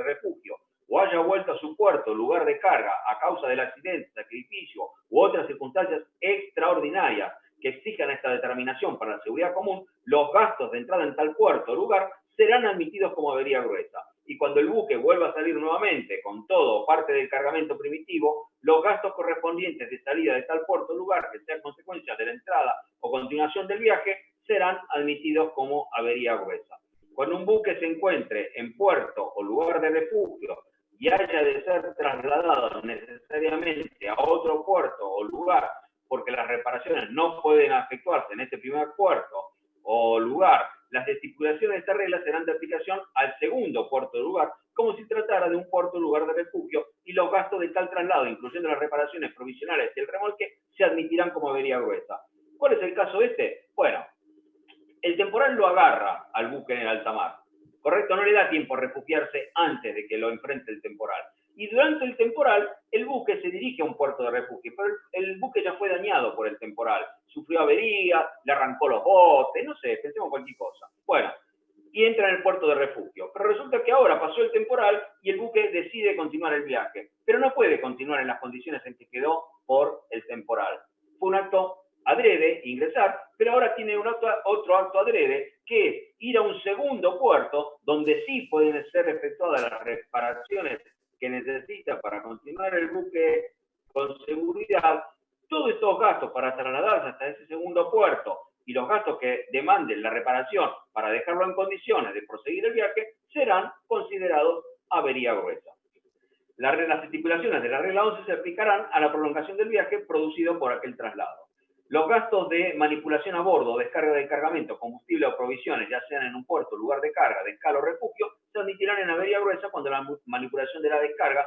refugio, o haya vuelto a su puerto, lugar de carga, a causa del accidente, sacrificio u otras circunstancias extraordinarias que exijan esta determinación para la seguridad común, los gastos de entrada en tal puerto o lugar serán admitidos como avería gruesa. Y cuando el buque vuelva a salir nuevamente con todo o parte del cargamento primitivo, los gastos correspondientes de salida de tal puerto o lugar que sean consecuencia de la entrada o continuación del viaje serán admitidos como avería gruesa. Cuando un buque se encuentre en puerto o lugar de refugio y haya de ser trasladado necesariamente a otro puerto o lugar porque las reparaciones no pueden efectuarse en este primer puerto o lugar, las estipulaciones de esta regla serán de aplicación al segundo puerto o lugar, como si tratara de un puerto o lugar de refugio, y los gastos de tal traslado, incluyendo las reparaciones provisionales y el remolque, se admitirán como avería gruesa. ¿Cuál es el caso este? Bueno, el temporal lo agarra al buque en el alta mar, ¿correcto? No le da tiempo a refugiarse antes de que lo enfrente el temporal. Y durante el temporal, el buque se dirige a un puerto de refugio, pero el buque ya fue dañado por el temporal. Sufrió avería, le arrancó los botes, no sé, pensemos cualquier cosa. Bueno, y entra en el puerto de refugio. Pero resulta que ahora pasó el temporal y el buque decide continuar el viaje. Pero no puede continuar en las condiciones en que quedó por el temporal. Fue un acto adrede, ingresar, pero ahora tiene otro acto adrede, que es ir a un segundo puerto donde sí pueden ser efectuadas las reparaciones que necesita para continuar el buque con seguridad. Todos estos gastos para trasladarse hasta ese segundo puerto y los gastos que demanden la reparación para dejarlo en condiciones de proseguir el viaje serán considerados avería gruesa. Las estipulaciones de la regla 11 se aplicarán a la prolongación del viaje producido por aquel traslado. Los gastos de manipulación a bordo, descarga del cargamento, combustible o provisiones, ya sean en un puerto, lugar de carga, de escala o refugio, se admitirán en avería gruesa cuando la manipulación de la descarga,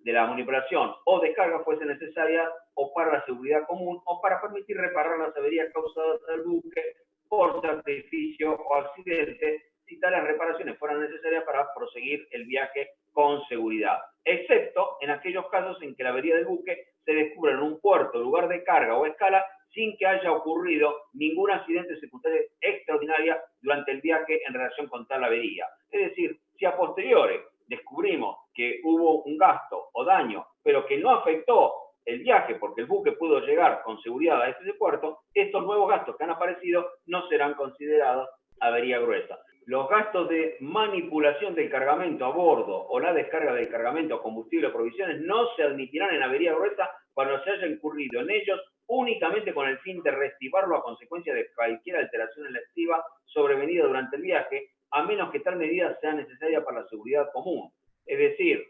de la manipulación o descarga fuese necesaria o para la seguridad común o para permitir reparar las averías causadas al buque por sacrificio o accidente, si tales reparaciones fueran necesarias para proseguir el viaje con seguridad, excepto en aquellos casos en que la avería del buque se descubra en un puerto, lugar de carga o escala sin que haya ocurrido ningún accidente circunstancia extraordinaria durante el viaje en relación con tal avería. Es decir, si a posteriori descubrimos que hubo un gasto o daño, pero que no afectó el viaje porque el buque pudo llegar con seguridad a ese puerto, estos nuevos gastos que han aparecido no serán considerados avería gruesa. Los gastos de manipulación del cargamento a bordo o la descarga del cargamento, combustible o provisiones no se admitirán en avería gruesa cuando se haya incurrido en ellos únicamente con el fin de reactivarlo a consecuencia de cualquier alteración en la estiva sobrevenida durante el viaje, a menos que tal medida sea necesaria para la seguridad común. Es decir,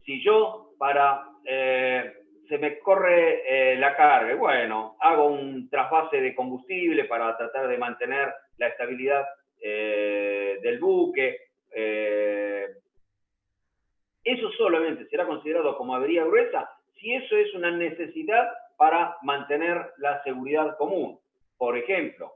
si yo se me corre la carga, bueno, hago un trasvase de combustible para tratar de mantener la estabilidad del buque, eso solamente será considerado como avería gruesa si eso es una necesidad para mantener la seguridad común. Por ejemplo,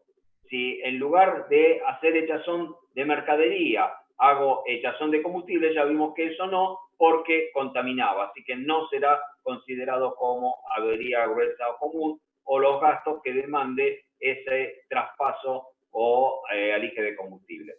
si en lugar de hacer echazón de mercadería hago echazón de combustible, ya vimos que eso no, porque contaminaba, así que no será considerado como avería gruesa o común, o los gastos que demande ese traspaso o alije de combustible.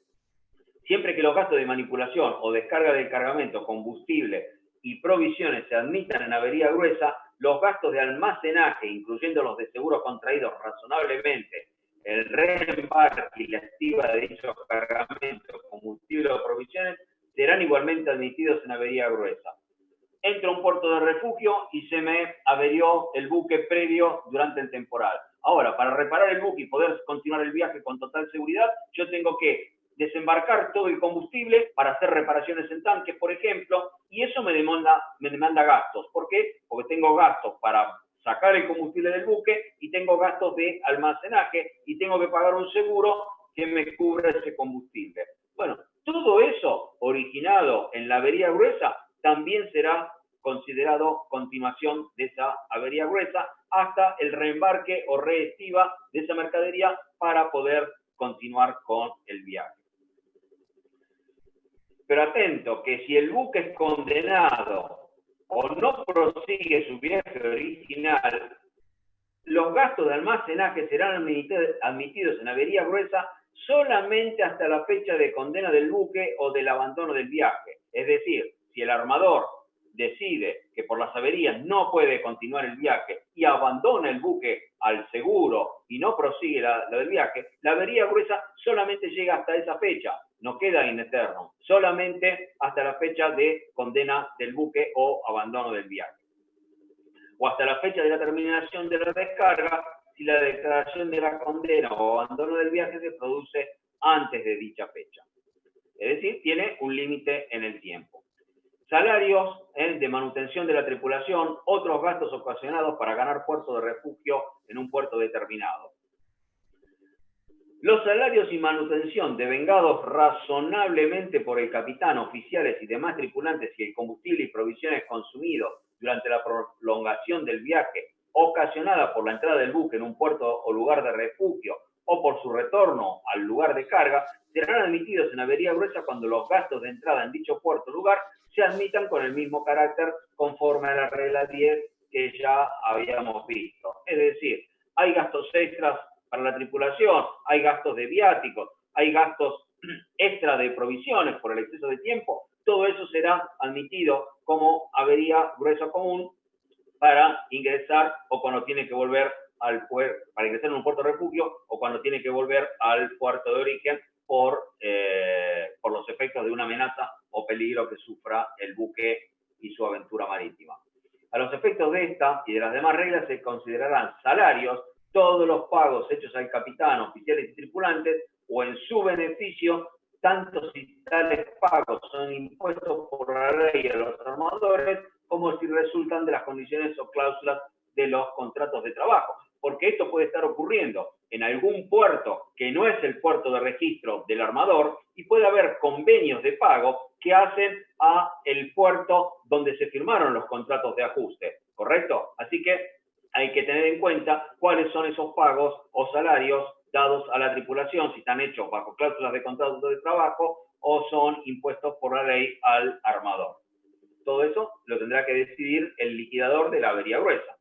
Siempre que los gastos de manipulación o descarga del cargamento, combustible y provisiones se admitan en avería gruesa, los gastos de almacenaje, incluyendo los de seguros contraídos razonablemente, el reembarque y la estiva de dichos cargamentos, combustible o provisiones, serán igualmente admitidos en avería gruesa. Entro a un puerto de refugio y se me averió el buque previo durante el temporal. Ahora, para reparar el buque y poder continuar el viaje con total seguridad, yo tengo que desembarcar todo el combustible para hacer reparaciones en tanques, por ejemplo, y eso me demanda gastos. ¿Por qué? Porque tengo gastos para sacar el combustible del buque y tengo gastos de almacenaje y tengo que pagar un seguro que me cubra ese combustible. Bueno, todo eso originado en la avería gruesa también será considerado continuación de esa avería gruesa hasta el reembarque o reestiva de esa mercadería para poder continuar con el viaje. Pero atento, que si el buque es condenado o no prosigue su viaje original, los gastos de almacenaje serán admitidos en avería gruesa solamente hasta la fecha de condena del buque o del abandono del viaje. Es decir, si el armador decide que por las averías no puede continuar el viaje y abandona el buque al seguro y no prosigue la del viaje, la avería gruesa solamente llega hasta esa fecha, no queda in eterno, solamente hasta la fecha de condena del buque o abandono del viaje. O hasta la fecha de la terminación de la descarga, si la declaración de la condena o abandono del viaje se produce antes de dicha fecha. Es decir, tiene un límite en el tiempo. Salarios de manutención de la tripulación, otros gastos ocasionados para ganar puerto de refugio en un puerto determinado. Los salarios y manutención devengados razonablemente por el capitán, oficiales y demás tripulantes y el combustible y provisiones consumidos durante la prolongación del viaje, ocasionada por la entrada del buque en un puerto o lugar de refugio o por su retorno al lugar de carga, serán admitidos en avería gruesa cuando los gastos de entrada en dicho puerto o lugar se admitan con el mismo carácter conforme a la regla 10 que ya habíamos visto. Es decir, hay gastos extras para la tripulación, hay gastos de viáticos, hay gastos extra de provisiones por el exceso de tiempo, todo eso será admitido como avería gruesa común para ingresar o cuando tiene que volver al puerto, para ingresar en un puerto de refugio o cuando tiene que volver al puerto de origen por los efectos de una amenaza o peligro que sufra el buque y su aventura marítima. A los efectos de esta y de las demás reglas se considerarán salarios todos los pagos hechos al capitán, oficiales y tripulantes o en su beneficio, tanto si tales pagos son impuestos por la ley a los armadores como si resultan de las condiciones o cláusulas de los contratos de trabajo. Porque esto puede estar ocurriendo en algún puerto que no es el puerto de registro del armador y puede haber convenios de pago que hacen a el puerto donde se firmaron los contratos de ajuste, ¿correcto? Así que hay que tener en cuenta cuáles son esos pagos o salarios dados a la tripulación, si están hechos bajo cláusulas de contratos de trabajo o son impuestos por la ley al armador. Todo eso lo tendrá que decidir el liquidador de la avería gruesa.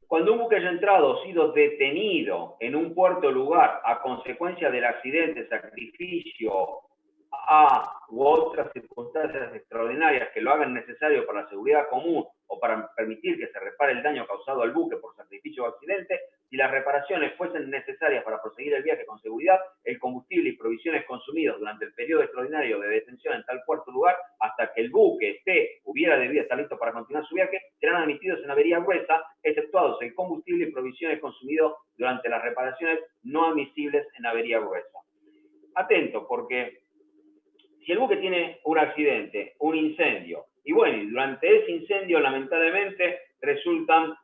Cuando un buque haya entrado o sido detenido en un puerto o lugar a consecuencia del accidente, sacrificio u otras circunstancias extraordinarias que lo hagan necesario para la seguridad común o para permitir que se repare el daño causado al buque por sacrificio o accidente, si las reparaciones fuesen necesarias para proseguir el viaje con seguridad, el combustible y provisiones consumidos durante el periodo extraordinario de detención en tal puerto o lugar hasta que el buque esté hubiera debido estar listo para continuar su viaje, serán admitidos en avería gruesa, exceptuados el combustible y provisiones consumidos durante las reparaciones no admisibles en avería gruesa. Atento, porque si el buque tiene un accidente, un incendio, y bueno, y durante ese incendio lamentablemente resultan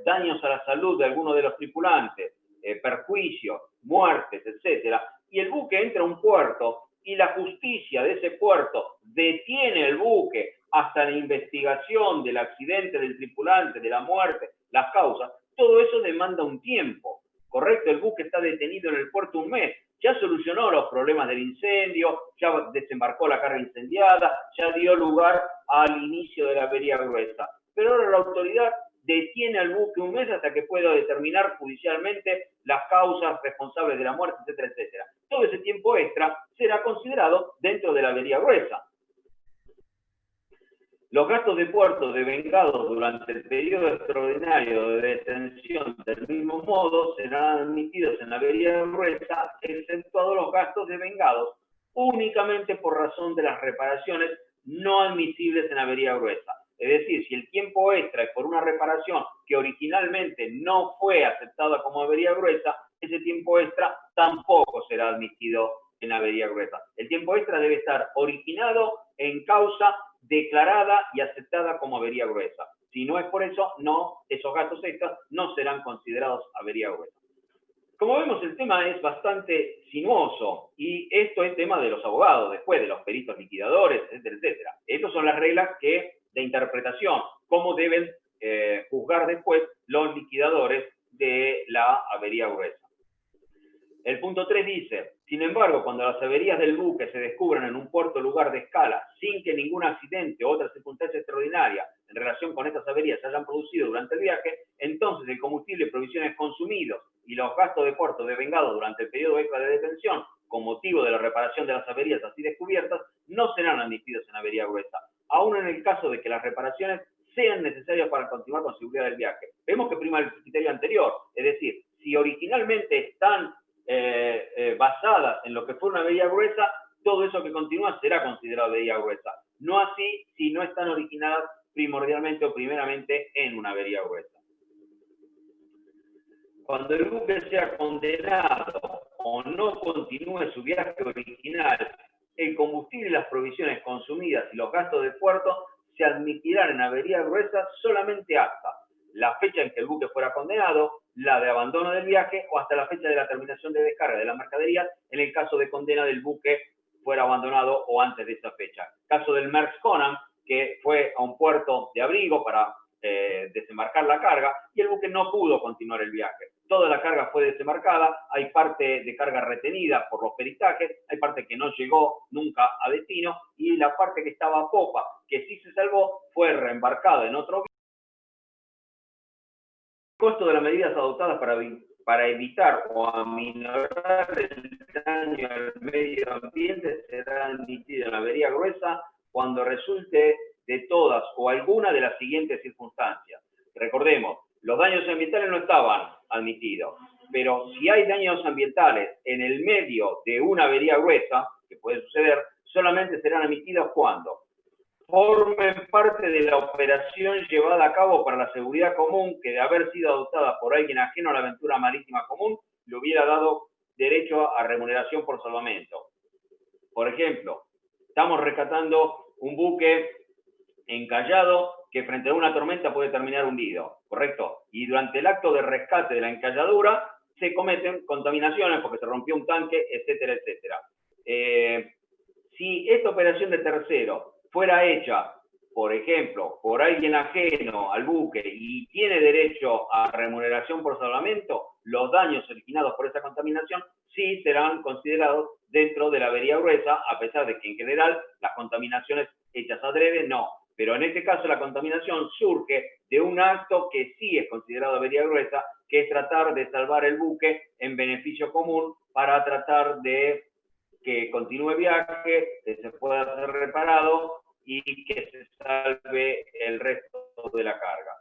daños a la salud de algunos de los tripulantes, perjuicios, muertes, etcétera, y el buque entra a un puerto y la justicia de ese puerto detiene el buque hasta la investigación del accidente del tripulante, de la muerte, las causas, todo eso demanda un tiempo, ¿correcto? El buque está detenido en el puerto un mes, ya solucionó los problemas del incendio, ya desembarcó la carga incendiada, ya dio lugar al inicio de la avería gruesa. Pero ahora la autoridad detiene al buque un mes hasta que pueda determinar judicialmente las causas responsables de la muerte, etcétera, etcétera. Todo ese tiempo extra será considerado dentro de la avería gruesa. Los gastos de puerto devengados durante el periodo extraordinario de detención del mismo modo serán admitidos en la avería gruesa, exceptuados los gastos devengados únicamente por razón de las reparaciones no admisibles en avería gruesa. Es decir, si el tiempo extra es por una reparación que originalmente no fue aceptada como avería gruesa, ese tiempo extra tampoco será admitido en avería gruesa. El tiempo extra debe estar originado en causa declarada y aceptada como avería gruesa. Si no es por eso, no, esos gastos extras no serán considerados avería gruesa. Como vemos, el tema es bastante sinuoso y esto es tema de los abogados, después de los peritos liquidadores, etcétera, etcétera. Estas son las reglas de interpretación, cómo deben juzgar después los liquidadores de la avería gruesa. El punto 3 dice, sin embargo, cuando las averías del buque se descubran en un puerto o lugar de escala sin que ningún accidente o otra circunstancia extraordinaria en relación con estas averías se hayan producido durante el viaje, entonces el combustible y provisiones consumidos y los gastos de puerto devengados durante el periodo extra de detención con motivo de la reparación de las averías así descubiertas no serán admitidos en avería gruesa, aun en el caso de que las reparaciones sean necesarias para continuar con seguridad del viaje. Vemos que prima el criterio anterior, es decir, si originalmente están basadas en lo que fue una avería gruesa, todo eso que continúa será considerado avería gruesa. No así si no están originadas primordialmente o primeramente en una avería gruesa. Cuando el buque sea condenado o no continúe su viaje original, el combustible y las provisiones consumidas y los gastos de puerto se admitirán en avería gruesa solamente hasta la fecha en que el buque fuera condenado, la de abandono del viaje o hasta la fecha de la terminación de descarga de la mercadería en el caso de condena del buque fuera abandonado o antes de esa fecha. Caso del Maersk Conan, que fue a un puerto de abrigo para desembarcar la carga y el buque no pudo continuar el viaje. Toda la carga fue desembarcada, hay parte de carga retenida por los peritajes, hay parte que no llegó nunca a destino y la parte que estaba a popa, que sí se salvó, fue reembarcada en otro viaje. El costo de las medidas adoptadas para evitar o aminorar el daño al medio ambiente será admitido en la avería gruesa cuando resulte de todas o alguna de las siguientes circunstancias. Recordemos, los daños ambientales no estaban admitidos, pero si hay daños ambientales en el medio de una avería gruesa, que puede suceder, solamente serán admitidos cuando formen parte de la operación llevada a cabo para la seguridad común que de haber sido adoptada por alguien ajeno a la aventura marítima común, le hubiera dado derecho a remuneración por salvamento. Por ejemplo, estamos rescatando un buque encallado que frente a una tormenta puede terminar hundido, ¿correcto? Y durante el acto de rescate de la encalladura se cometen contaminaciones porque se rompió un tanque, etcétera, etcétera. Si esta operación de tercero fuera hecha, por ejemplo, por alguien ajeno al buque y tiene derecho a remuneración por salvamento, los daños originados por esa contaminación sí serán considerados dentro de la avería gruesa, a pesar de que en general las contaminaciones hechas adrede no. Pero en este caso la contaminación surge de un acto que sí es considerado avería gruesa, que es tratar de salvar el buque en beneficio común para tratar de que continúe viaje, que se pueda ser reparado y que se salve el resto de la carga.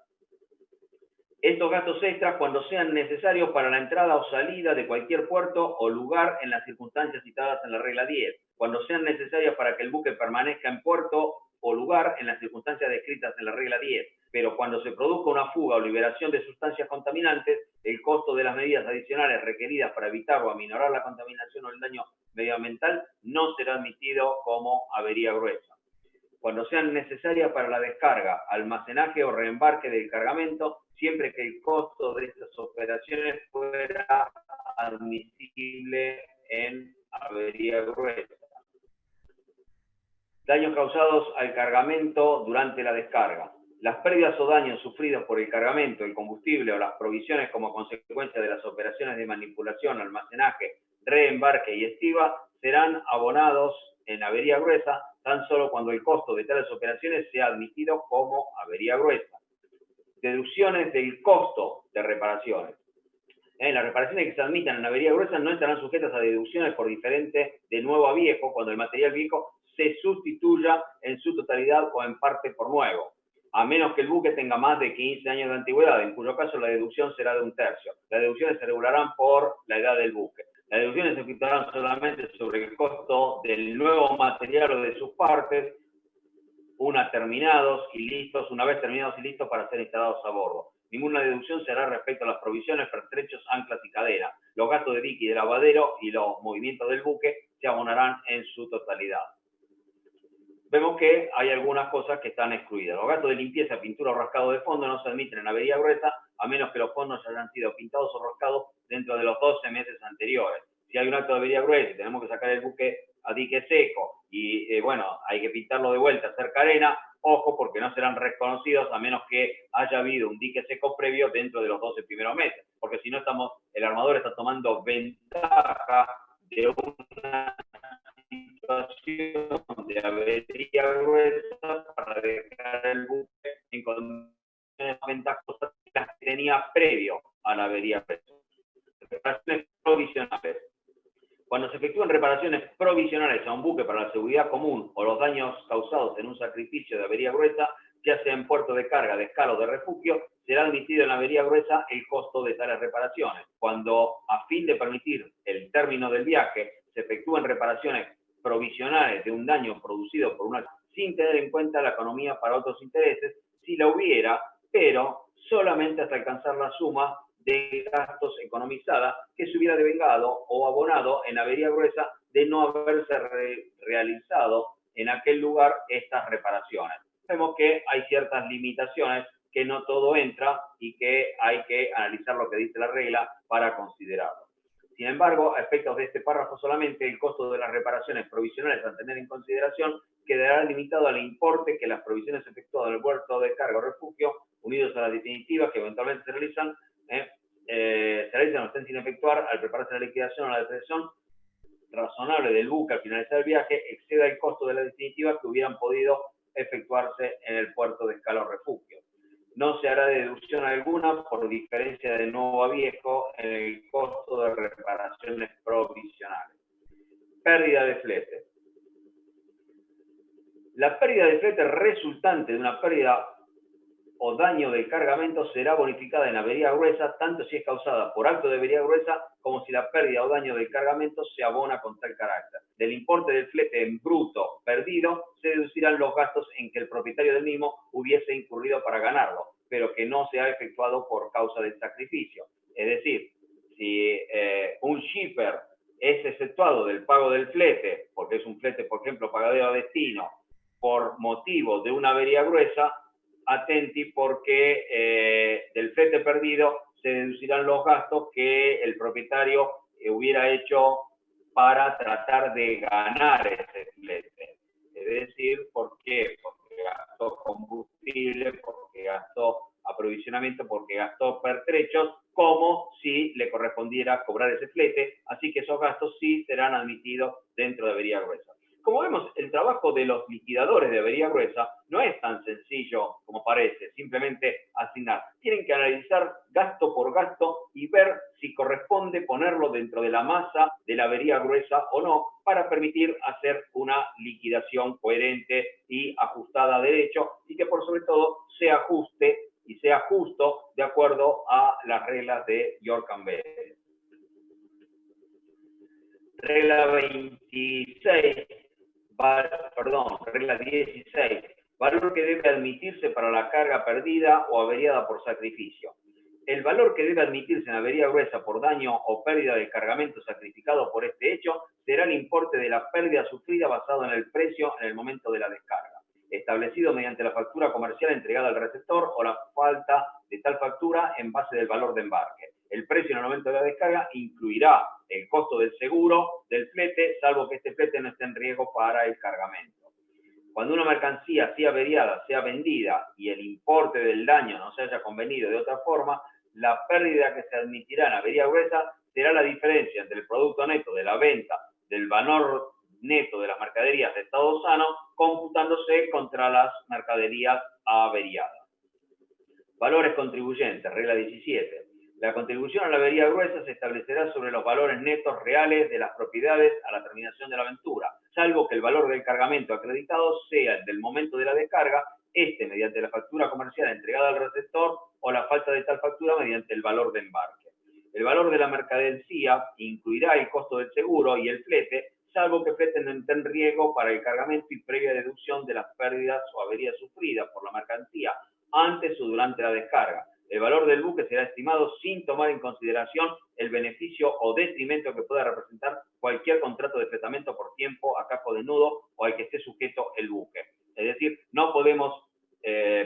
Estos gastos extras cuando sean necesarios para la entrada o salida de cualquier puerto o lugar en las circunstancias citadas en la regla 10, cuando sean necesarias para que el buque permanezca en puerto o lugar en las circunstancias descritas en la regla 10, pero cuando se produzca una fuga o liberación de sustancias contaminantes, el costo de las medidas adicionales requeridas para evitar o aminorar la contaminación o el daño medioambiental no será admitido como avería gruesa. Cuando sean necesarias para la descarga, almacenaje o reembarque del cargamento, siempre que el costo de estas operaciones fuera admisible en avería gruesa. Daños causados al cargamento durante la descarga. Las pérdidas o daños sufridos por el cargamento, el combustible o las provisiones como consecuencia de las operaciones de manipulación, almacenaje, reembarque y estiva serán abonados en avería gruesa tan solo cuando el costo de tales operaciones sea admitido como avería gruesa. Deducciones del costo de reparaciones. Las reparaciones que se admitan en avería gruesa no estarán sujetas a deducciones por diferente de nuevo a viejo cuando el material viejo se sustituya en su totalidad o en parte por nuevo, a menos que el buque tenga más de 15 años de antigüedad, en cuyo caso la deducción será de 1/3. Las deducciones se regularán por la edad del buque. Las deducciones se efectuarán solamente sobre el costo del nuevo material o de sus partes, una vez terminados y listos para ser instalados a bordo. Ninguna deducción se hará respecto a las provisiones, pertrechos, anclas y cadenas. Los gastos de dique y de lavadero y los movimientos del buque se abonarán en su totalidad. Vemos que hay algunas cosas que están excluidas. Los gastos de limpieza, pintura o rascado de fondo no se admiten en avería gruesa, a menos que los fondos hayan sido pintados o rascados dentro de los 12 meses anteriores. Si hay un acto de avería gruesa y tenemos que sacar el buque a dique seco y, hay que pintarlo de vuelta, hacer carena, ojo, porque no serán reconocidos a menos que haya habido un dique seco previo dentro de los 12 primeros meses, porque si no el armador está tomando ventaja de una situación de avería gruesa para dejar el buque en condiciones ventajosas que las que tenía previo a la avería gruesa. Reparaciones provisionales. Cuando se efectúen reparaciones provisionales a un buque para la seguridad común o los daños causados en un sacrificio de avería gruesa, ya sea en puerto de carga, de escala o de refugio, será admitido en la avería gruesa el costo de tales reparaciones. Cuando, a fin de permitir el término del viaje, se efectúen reparaciones provisionales de un daño producido por una sin tener en cuenta la economía para otros intereses, si la hubiera, pero solamente hasta alcanzar la suma de gastos economizada que se hubiera devengado o abonado en avería gruesa de no haberse realizado en aquel lugar estas reparaciones. Vemos que hay ciertas limitaciones, que no todo entra y que hay que analizar lo que dice la regla para considerarlo. Sin embargo, a efectos de este párrafo solamente, el costo de las reparaciones provisionales a tener en consideración quedará limitado al importe que las provisiones efectuadas en el puerto de carga o refugio, unidos a las definitivas que eventualmente se realizan o estén sin efectuar al prepararse la liquidación o la depreciación razonable del buque al finalizar el viaje, exceda el costo de la definitiva que hubieran podido efectuarse en el puerto de escala o refugio. No se hará deducción alguna por diferencia de nuevo a viejo en el costo de reparaciones provisionales. Pérdida de flete. La pérdida de flete resultante de una pérdida o daño del cargamento será bonificada en avería gruesa, tanto si es causada por acto de avería gruesa como si la pérdida o daño del cargamento se abona con tal carácter. Del importe del flete en bruto perdido se deducirán los gastos en que el propietario del mismo hubiese incurrido para ganarlo, pero que no se ha efectuado por causa del sacrificio. Es decir, si un shipper es exceptuado del pago del flete, porque es un flete, por ejemplo, pagadero a destino, por motivo de una avería gruesa, atenti porque del flete perdido se deducirán los gastos que el propietario hubiera hecho para tratar de ganar ese flete. Es decir, ¿por qué? Porque gastó combustible, porque gastó aprovisionamiento, porque gastó pertrechos, como si le correspondiera cobrar ese flete, así que esos gastos sí serán admitidos dentro de avería gruesa. Como vemos, el trabajo de los liquidadores de avería gruesa no es tan sencillo como parece, simplemente asignar. Tienen que analizar gasto por gasto y ver si corresponde ponerlo dentro de la masa de la avería gruesa o no, para permitir hacer una liquidación coherente y ajustada a derecho, y que por sobre todo se ajuste y sea justo de acuerdo a las reglas de York and Bell. Regla 26. regla 16, valor que debe admitirse para la carga perdida o averiada por sacrificio. El valor que debe admitirse en avería gruesa por daño o pérdida del cargamento sacrificado por este hecho será el importe de la pérdida sufrida basado en el precio en el momento de la descarga, establecido mediante la factura comercial entregada al receptor o la falta de tal factura en base del valor de embarque. El precio en el momento de la descarga incluirá el costo del seguro del flete, salvo que este flete no esté en riesgo para el cargamento. Cuando una mercancía sea averiada, sea vendida y el importe del daño no se haya convenido de otra forma, la pérdida que se admitirá en avería gruesa será la diferencia entre el producto neto de la venta del valor neto de las mercaderías de estado sano, computándose contra las mercaderías averiadas. Valores contribuyentes, regla 17. La contribución a la avería gruesa se establecerá sobre los valores netos reales de las propiedades a la terminación de la aventura, salvo que el valor del cargamento acreditado sea el del momento de la descarga, mediante la factura comercial entregada al receptor o la falta de tal factura mediante el valor de embarque. El valor de la mercadería incluirá el costo del seguro y el flete, salvo que flete no esté en riesgo para el cargamento y previa deducción de las pérdidas o averías sufridas por la mercancía antes o durante la descarga. El valor del buque será estimado sin tomar en consideración el beneficio o detrimento que pueda representar cualquier contrato de fletamento por tiempo a capo de nudo o al que esté sujeto el buque. Es decir, no podemos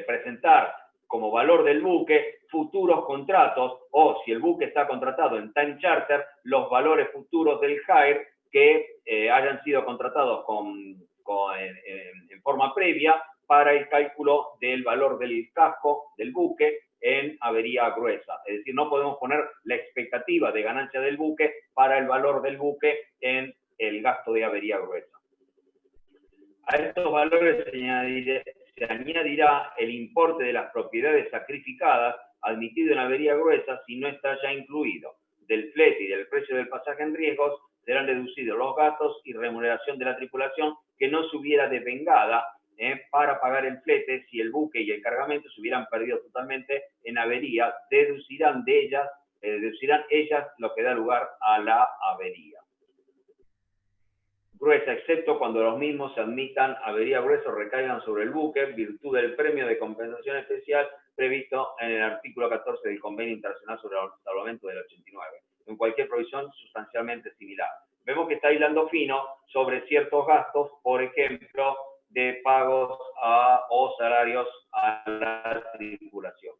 presentar como valor del buque futuros contratos o, si el buque está contratado en time charter, los valores futuros del hire que hayan sido contratados en forma previa para el cálculo del valor del casco del buque en avería gruesa. Es decir, no podemos poner la expectativa de ganancia del buque para el valor del buque en el gasto de avería gruesa. A estos valores se añadirá el importe de las propiedades sacrificadas admitido en avería gruesa si no está ya incluido. Del flete y del precio del pasaje en riesgos serán deducidos los gastos y remuneración de la tripulación que no se hubiera devengada para pagar el flete si el buque y el cargamento se hubieran perdido totalmente en avería, deducirán ellas lo que da lugar a la avería gruesa, excepto cuando los mismos se admitan avería gruesa o recaigan sobre el buque, virtud del premio de compensación especial previsto en el artículo 14 del Convenio Internacional sobre el Salvamento del 89, en cualquier provisión sustancialmente similar. Vemos que está hilando fino sobre ciertos gastos, por ejemplo, de pagos o salarios a la tripulación.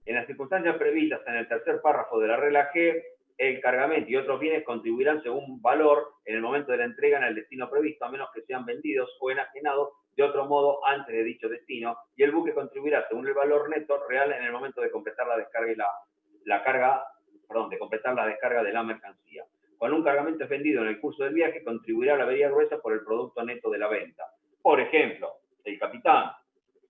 En las circunstancias previstas en el tercer párrafo de la regla G, el cargamento y otros bienes contribuirán según valor en el momento de la entrega en el destino previsto, a menos que sean vendidos o enajenados de otro modo antes de dicho destino, y el buque contribuirá según el valor neto real en el momento de completar la descarga de completar la descarga de la mercancía. Cuando un cargamento es vendido en el curso del viaje, contribuirá a la avería gruesa por el producto neto de la venta. Por ejemplo, el capitán,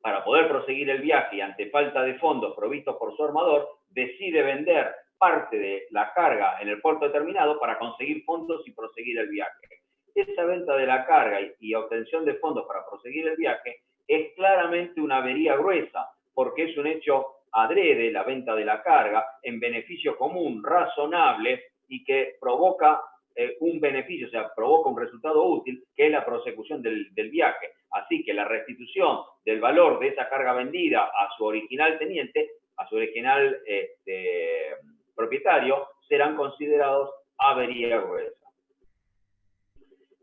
para poder proseguir el viaje y ante falta de fondos provistos por su armador, decide vender parte de la carga en el puerto determinado para conseguir fondos y proseguir el viaje. Esa venta de la carga y obtención de fondos para proseguir el viaje es claramente una avería gruesa, porque es un hecho adrede la venta de la carga en beneficio común, razonable y que provoca un beneficio, o sea, provoca un resultado útil, que es la prosecución del viaje. Así que la restitución del valor de esa carga vendida a su original teniente, a su original propietario, serán considerados avería gruesa.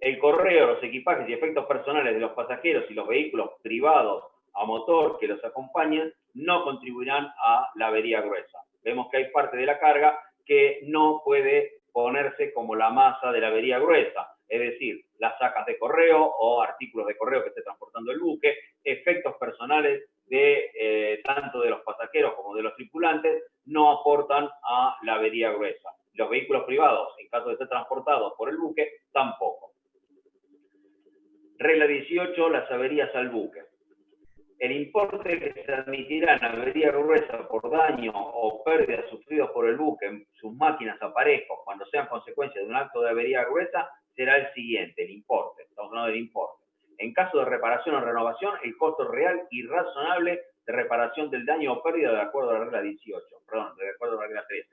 El correo, los equipajes y efectos personales de los pasajeros y los vehículos privados a motor que los acompañan no contribuirán a la avería gruesa. Vemos que hay parte de la carga que no puede ponerse como la masa de la avería gruesa, es decir, las sacas de correo o artículos de correo que esté transportando el buque, efectos personales de tanto de los pasajeros como de los tripulantes, no aportan a la avería gruesa. Los vehículos privados, en caso de ser transportados por el buque, tampoco. Regla 18, las averías al buque. El importe que se admitirá en avería gruesa por daño o pérdida sufridos por el buque en sus máquinas o aparejos cuando sean consecuencia de un acto de avería gruesa será el siguiente, el importe. Estamos hablando del importe. En caso de reparación o renovación, el costo real y razonable de reparación del daño o pérdida de acuerdo a la regla 18, de acuerdo a la regla 13.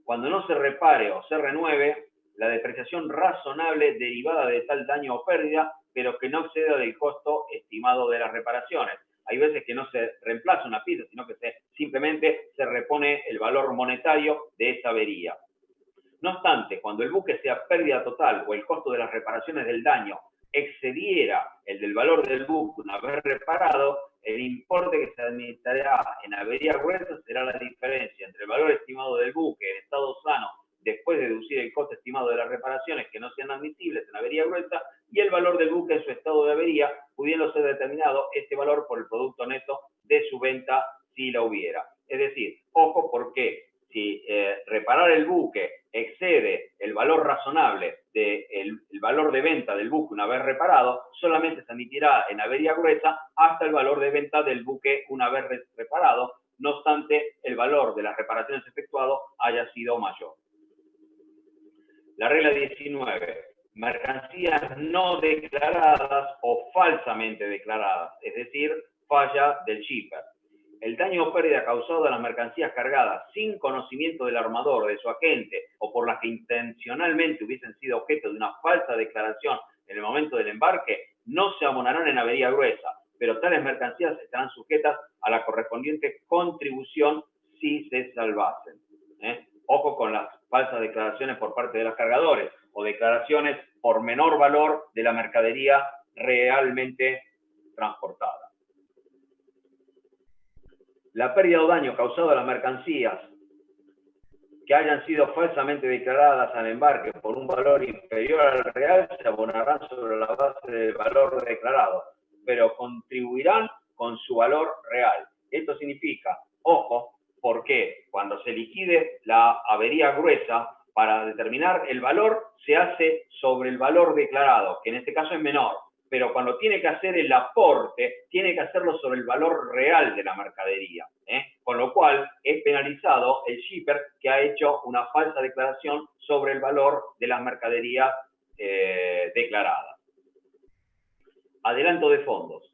Cuando no se repare o se renueve, la depreciación razonable derivada de tal daño o pérdida pero que no exceda del costo estimado de las reparaciones. Hay veces que no se reemplaza una pieza, sino que simplemente se repone el valor monetario de esa avería. No obstante, cuando el buque sea pérdida total o el costo de las reparaciones del daño excediera el del valor del buque una vez reparado, el importe que se administrará en avería gruesa será la diferencia entre el valor estimado del buque en estado sano después de deducir el coste estimado de las reparaciones que no sean admisibles en avería gruesa y el valor del buque en su estado de avería, pudiendo ser determinado este valor por el producto neto de su venta si la hubiera. Es decir, ojo, porque si reparar el buque excede el valor razonable del valor de venta del buque una vez reparado, solamente se admitirá en avería gruesa hasta el valor de venta del buque una vez reparado, no obstante el valor de las reparaciones efectuado haya sido mayor. La regla 19. Mercancías no declaradas o falsamente declaradas, es decir, falla del shipper. El daño o pérdida causado a las mercancías cargadas sin conocimiento del armador, de su agente, o por las que intencionalmente hubiesen sido objeto de una falsa declaración en el momento del embarque, no se abonarán en avería gruesa, pero tales mercancías estarán sujetas a la correspondiente contribución si se salvasen. Ojo con las falsas declaraciones por parte de los cargadores o declaraciones por menor valor de la mercadería realmente transportada. La pérdida o daño causado a las mercancías que hayan sido falsamente declaradas al embarque por un valor inferior al real se abonarán sobre la base del valor declarado, pero contribuirán con su valor real. Esto significa, ojo, porque cuando se liquide la avería gruesa, para determinar el valor se hace sobre el valor declarado, que en este caso es menor. Pero cuando tiene que hacer el aporte, tiene que hacerlo sobre el valor real de la mercadería. Con lo cual es penalizado el shipper que ha hecho una falsa declaración sobre el valor de las mercaderías declaradas. Adelanto de fondos.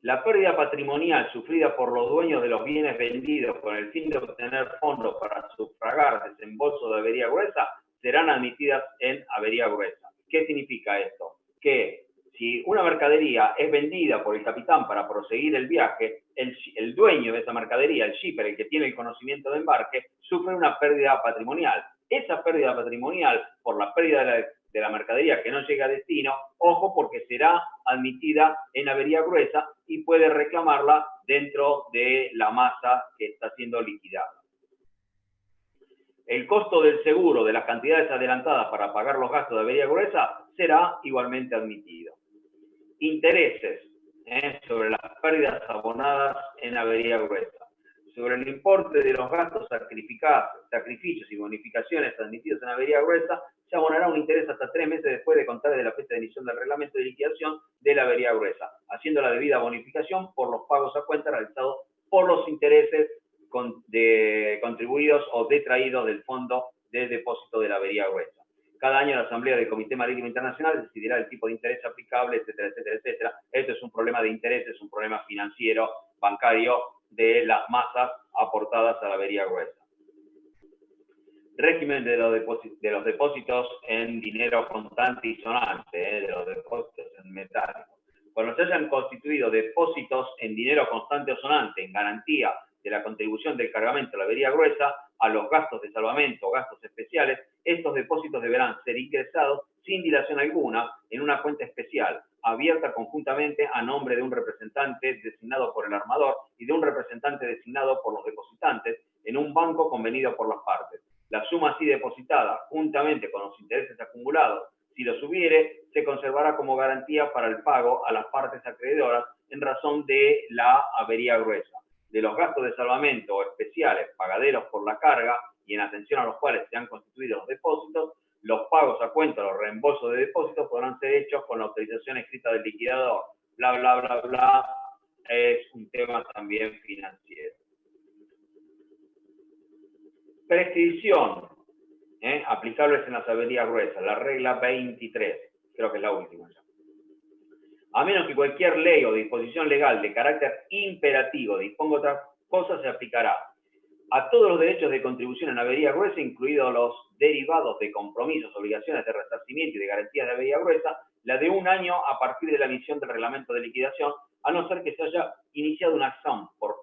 La pérdida patrimonial sufrida por los dueños de los bienes vendidos con el fin de obtener fondos para sufragar desembolso de avería gruesa serán admitidas en avería gruesa. ¿Qué significa esto? Que si una mercadería es vendida por el capitán para proseguir el viaje, el dueño de esa mercadería, el shipper, el que tiene el conocimiento de embarque, sufre una pérdida patrimonial. Esa pérdida patrimonial, por la pérdida de la mercadería que no llega a destino, ojo, porque será admitida en avería gruesa y puede reclamarla dentro de la masa que está siendo liquidada. El costo del seguro de las cantidades adelantadas para pagar los gastos de avería gruesa será igualmente admitido. Intereses sobre las pérdidas abonadas en avería gruesa. Sobre el importe de los gastos sacrificios y bonificaciones admitidos en avería gruesa, se abonará un interés hasta 3 meses después de contar de la fecha de emisión del reglamento de liquidación de la avería gruesa, haciendo la debida bonificación por los pagos a cuenta realizados por los intereses contribuidos o detraídos del fondo de depósito de la avería gruesa. Cada año la Asamblea del Comité Marítimo Internacional decidirá el tipo de interés aplicable, etcétera, etcétera, etcétera. Esto es un problema de interés, es un problema financiero, bancario, de las masas aportadas a la avería gruesa. Régimen de los depósitos en dinero constante y sonante, de los depósitos en metálico. Cuando se hayan constituido depósitos en dinero constante o sonante en garantía de la contribución del cargamento a la avería gruesa a los gastos de salvamento o gastos especiales, estos depósitos deberán ser ingresados sin dilación alguna en una cuenta especial, abierta conjuntamente a nombre de un representante designado por el armador y de un representante designado por los depositantes en un banco convenido por las partes. La suma así depositada, juntamente con los intereses acumulados, si los hubiere, se conservará como garantía para el pago a las partes acreedoras en razón de la avería gruesa. De los gastos de salvamento o especiales pagaderos por la carga y en atención a los cuales se han constituido los depósitos, los pagos a cuenta o los reembolsos de depósitos podrán ser hechos con la autorización escrita del liquidador. Bla, bla, bla, bla. Es un tema también financiero. Prescripción. Aplicables en las averías gruesas. La regla 23. Creo que es la última ya. A menos que cualquier ley o disposición legal de carácter imperativo disponga otra cosa, se aplicará a todos los derechos de contribución en avería gruesa, incluidos los derivados de compromisos, obligaciones de resarcimiento y de garantías de avería gruesa, la de 1 año a partir de la emisión del reglamento de liquidación, a no ser que se haya iniciado una acción por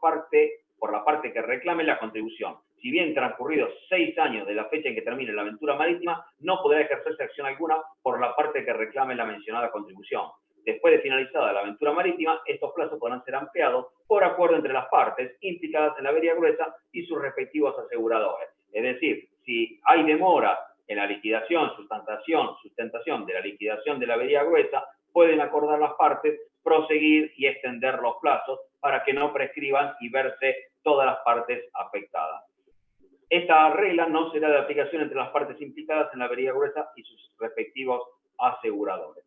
la parte que reclame la contribución. Si bien transcurridos 6 años de la fecha en que termine la aventura marítima, no podrá ejercerse acción alguna por la parte que reclame la mencionada contribución. Después de finalizada la aventura marítima, estos plazos podrán ser ampliados por acuerdo entre las partes implicadas en la avería gruesa y sus respectivos aseguradores. Es decir, si hay demora en la liquidación, sustentación de la liquidación de la avería gruesa, pueden acordar las partes proseguir y extender los plazos para que no prescriban y verse todas las partes afectadas. Esta regla no será de aplicación entre las partes implicadas en la avería gruesa y sus respectivos aseguradores.